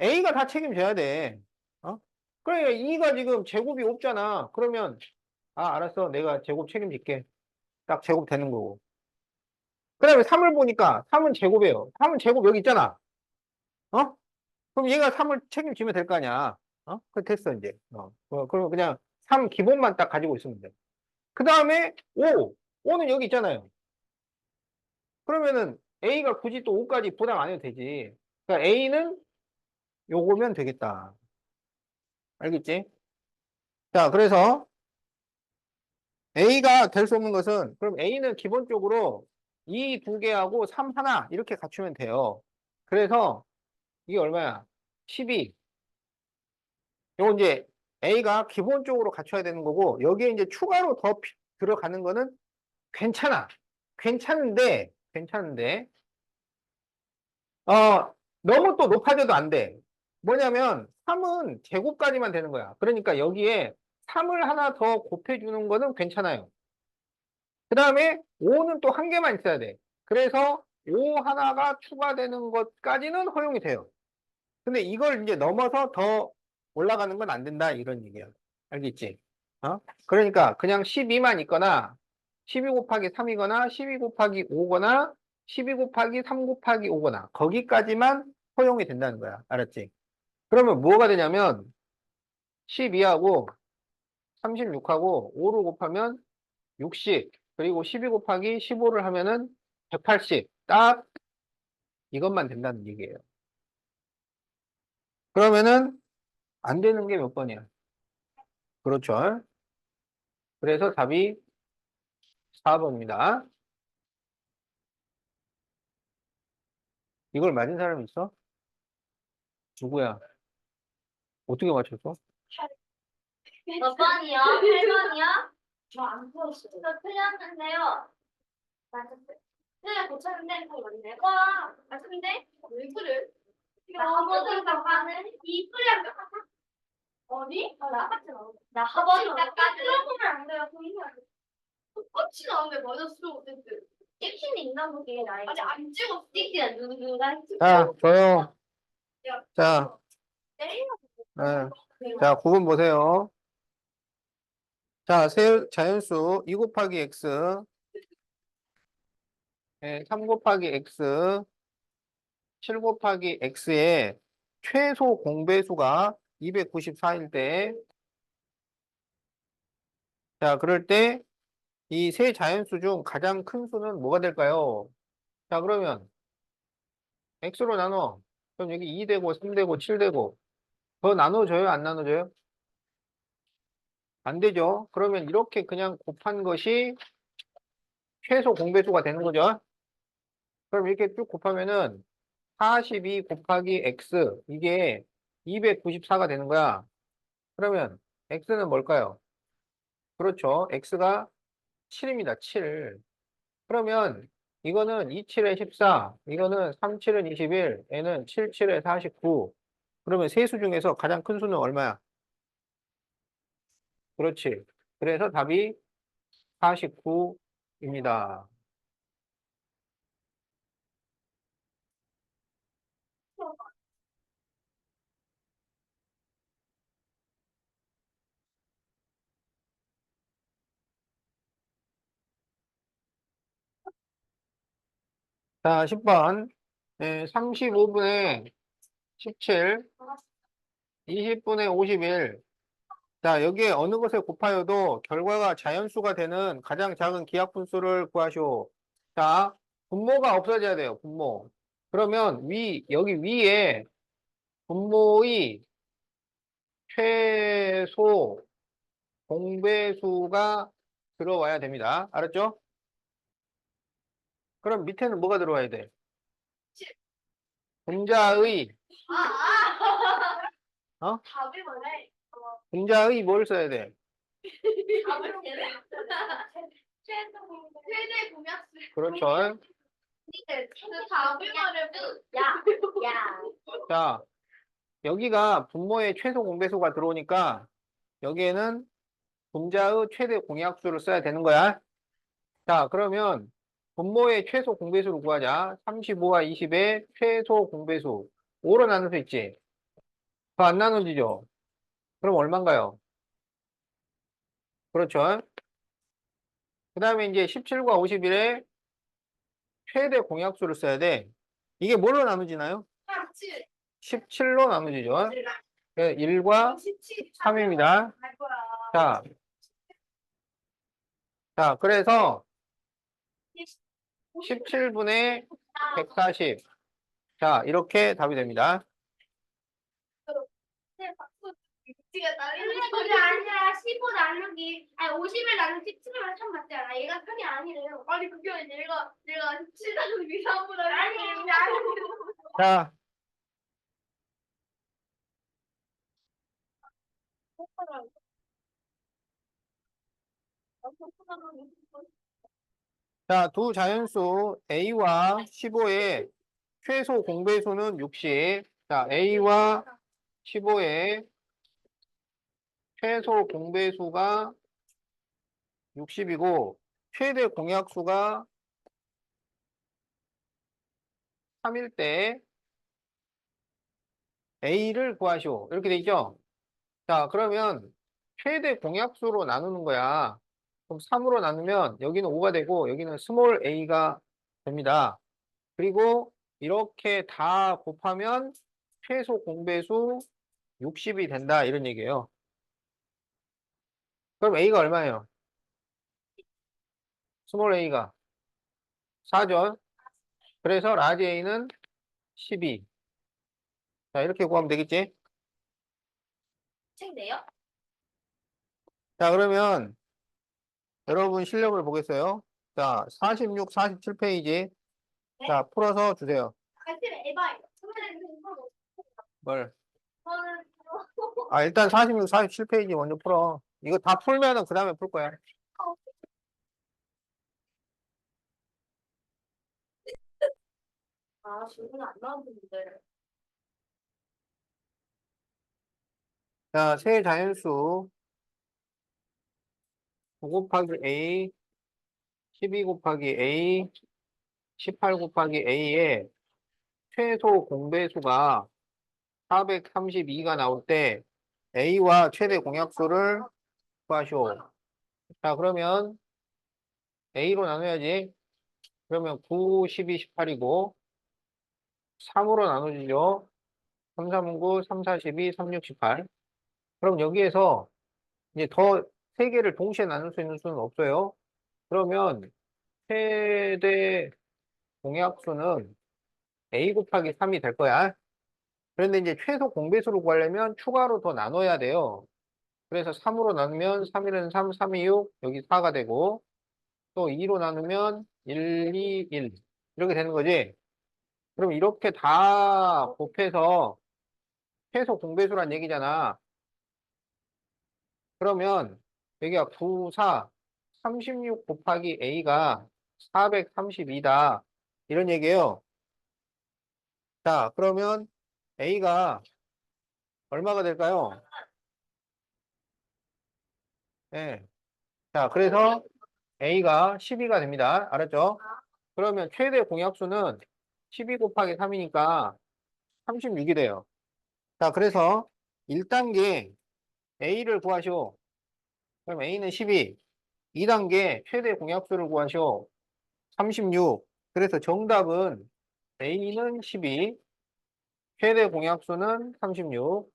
A가 다 책임져야 돼. 어? 그러니까 2가 지금 제곱이 없잖아. 그러면 알았어. 내가 제곱 책임질게. 딱 제곱 되는 거고. 그 다음에 3을 보니까 3은 제곱이에요. 3은 제곱 여기 있잖아. 어? 그럼 얘가 3을 책임지면 될 거 아니야. 그 됐어, 이제. 그러면 그냥 3 기본만 딱 가지고 있으면 돼. 그 다음에 5. 5는 여기 있잖아요. 그러면은 A가 굳이 또 5까지 부담 안 해도 되지. 그러니까 A는 요거면 되겠다. 알겠지? 자, 그래서 A가 될 수 없는 것은, 그럼 A는 기본적으로 이 두 개하고 3 하나 이렇게 갖추면 돼요. 그래서 이게 얼마야? 12. 요거 이제 A가 기본적으로 갖춰야 되는 거고, 여기에 이제 추가로 더 들어가는 거는 괜찮아. 괜찮은데, 너무 또 높아져도 안 돼. 뭐냐면 3은 제곱까지만 되는 거야. 그러니까 여기에 3을 하나 더 곱해주는 거는 괜찮아요. 그 다음에 5는 또 한 개만 있어야 돼. 그래서 5 하나가 추가되는 것까지는 허용이 돼요. 근데 이걸 이제 넘어서 더 올라가는 건 안 된다. 이런 얘기야. 알겠지? 그러니까 그냥 12만 있거나 12 곱하기 3이거나 12 곱하기 5거나 12 곱하기 3 곱하기 5거나 거기까지만 허용이 된다는 거야. 알았지? 그러면 뭐가 되냐면 12하고 36하고 5를 곱하면 60 그리고 12 곱하기 15를 하면은 180 딱 이것만 된다는 얘기예요. 그러면은 안 되는 게 몇 번이야? 그렇죠. 그래서 답이 4번입니다. 이걸 맞은 사람 있어? 누구야? 어떻게 맞췄어? 몇 번이요? 8번이요? 저안 풀었어요. 저 틀렸는데요. 맞았어요. 틀려 고쳤는데 잘 맞네. 와, 맞는데? 왜 그래? 나머지 작가는 이 풀량 어디? 나 같이 나오네. 나 한번 작가 들어보면 안 돼요. 보이면 안 돼. 똑같이 나오네. 맞았어. 어쨌든. 찍힌 있나 보게 나 아직 안 찍었어. 찍히야 누가 자, 조용. 자, 때리면 네. 자, 9번 보세요. 자, 자연수 2 곱하기 x, 3 곱하기 x, 7 곱하기 x의 최소 공배수가 294일 때, 자, 그럴 때 이 세 자연수 중 가장 큰 수는 뭐가 될까요? 자, 그러면 x로 나눠. 그럼 여기 2 되고 3 되고 7 되고 더 나눠줘요? 안 나눠줘요? 안 되죠. 그러면 이렇게 그냥 곱한 것이 최소 공배수가 되는 거죠. 그럼 이렇게 쭉 곱하면은 42 곱하기 x 이게 294가 되는 거야. 그러면 x는 뭘까요? 그렇죠. x가 7입니다. 7. 그러면 이거는 27에 14, 이거는 37은 21, 얘는 77에 49. 그러면 세 수 중에서 가장 큰 수는 얼마야? 그렇지. 그래서 답이 49입니다. 자, 10번. 35분에 17, 20분에 51. 자, 여기에 어느 것에 곱하여도 결과가 자연수가 되는 가장 작은 기하분수를 구하시오. 자, 분모가 없어져야 돼요, 분모. 그러면 여기 위에 분모의 최소 공배수가 들어와야 됩니다. 알았죠? 그럼 밑에는 뭐가 들어와야 돼? 분자의, 어? 답이 뭐래? 분자의 뭘 써야 돼? 답을 최대 공약수. 그렇죠. 그 답을 말해. 야, 야. 자, 여기가 분모의 최소 공배수가 들어오니까 여기에는 분자의 최대 공약수를 써야 되는 거야. 자, 그러면 분모의 최소 공배수를 구하자. 35와 20의 최소 공배수. 5로 나눌 수 있지? 더 안 나눠지죠? 그럼 얼마인가요? 그렇죠. 그 다음에 이제 17과 51의 최대 공약수를 써야 돼. 이게 뭘로 나누지나요? 17로 나누지죠. 1과 3입니다. 자, 그래서 17분의 140. 자, 이렇게 답이 됩니다. 그게 아니라 15 나누기 아니 50을 나누기 17을 참 맞지 않아? 얘가 편이 아니래요. 아니 그게 아니라 내가 17 나누기 3보다 아니 자, 두 자연수 A와 15의 최소 공배수는 60. 자, A와 15의 최소 공배수가 60이고, 최대 공약수가 3일 때 A를 구하시오. 이렇게 돼 있죠? 자, 그러면 최대 공약수로 나누는 거야. 그럼 3으로 나누면 여기는 5가 되고, 여기는 스몰 a가 됩니다. 그리고 이렇게 다 곱하면 최소 공배수 60이 된다. 이런 얘기예요. 그럼 a가 얼마예요? 스몰 a가 4죠. 그래서 라지 a는 12. 자, 이렇게 구하면 되겠지? 책네요? 자, 그러면 여러분 실력을 보겠어요. 자, 46, 47페이지. 자, 풀어서 주세요. 갈색 에바예요. 처음에는 이거 뭘? 저는 일단 46, 47페이지 먼저 풀어. 이거 다 풀면은 그 다음에 풀 거야. 질문 안 나오는데. 자, 세 자연수 9 곱하기 A, 12 곱하기 A, 18 곱하기 A의 최소 공배수가 432가 나올 때 A와 최대 공약수를 구하시오. 자, 그러면 A로 나눠야지. 그러면 9, 12, 18이고 3으로 나눠지죠. 3, 3, 9, 3, 4, 12, 3, 6, 18. 그럼 여기에서 이제 더 세 개를 동시에 나눌 수 있는 수는 없어요. 그러면 최대 공약수는 A 곱하기 3이 될 거야. 그런데 이제 최소 공배수를 구하려면 추가로 더 나눠야 돼요. 그래서 3으로 나누면 3, 1은 3, 3, 2, 6, 여기 4가 되고, 또 2로 나누면 1, 2, 1. 이렇게 되는 거지. 그럼 이렇게 다 곱해서 최소 공배수란 얘기잖아. 그러면 여기가 9, 4, 36 곱하기 A가 432다. 이런 얘기예요. 자, 그러면 A가 얼마가 될까요? 네. 자, 그래서 A가 12가 됩니다. 알았죠? 그러면 최대 공약수는 12 곱하기 3이니까 36이 돼요. 자, 그래서 1단계 A를 구하시오. 그럼 A는 12. 2단계 최대 공약수를 구하시오. 36. 그래서 정답은 A는 12, 최대 공약수는 36.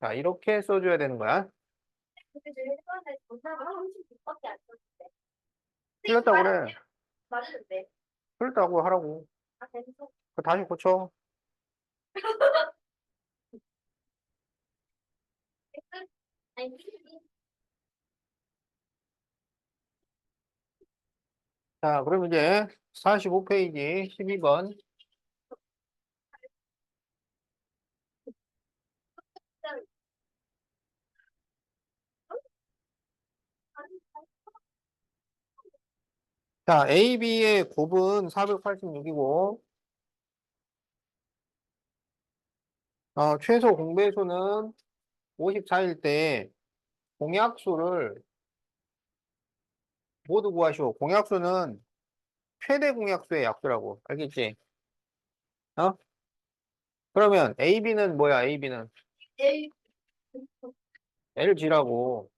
자, 이렇게 써줘야 되는 거야. 근데 제일 처음에 정답을 36밖에 안 썼는데. 틀렸다고 그래. 맞았는데. 틀렸다고 하라고. 아, 계속. 그거 다시 고쳐. 아니, 자, 그럼 이제 45페이지 12번. 자, A, B의 곱은 486이고, 최소 공배수는 54일 때 공약수를 모두 구하시오. 공약수는 최대 공약수의 약수라고. 알겠지? 어? 그러면 A, B는 뭐야, A, B는? A, LG라고.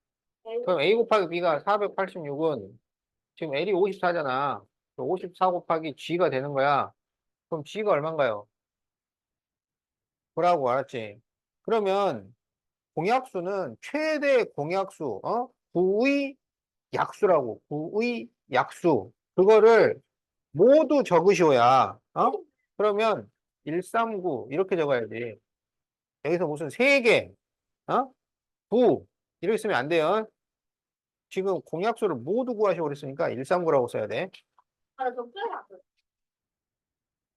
그럼 A 곱하기 B가 486은 지금 L이 54잖아. 54 곱하기 G가 되는 거야. 그럼 G가 얼마인가요? 뭐라고 알았지? 그러면 공약수는 최대 공약수, 구의 약수라고. 구의 약수. 그거를 모두 적으시오야. 그러면 139 이렇게 적어야지. 여기서 무슨 3개, 어? 9 이렇게 쓰면 안 돼요. 지금 공약수를 모두 구하시고 그랬으니까 139라고 써야 돼. 아, 저 풀어봤어.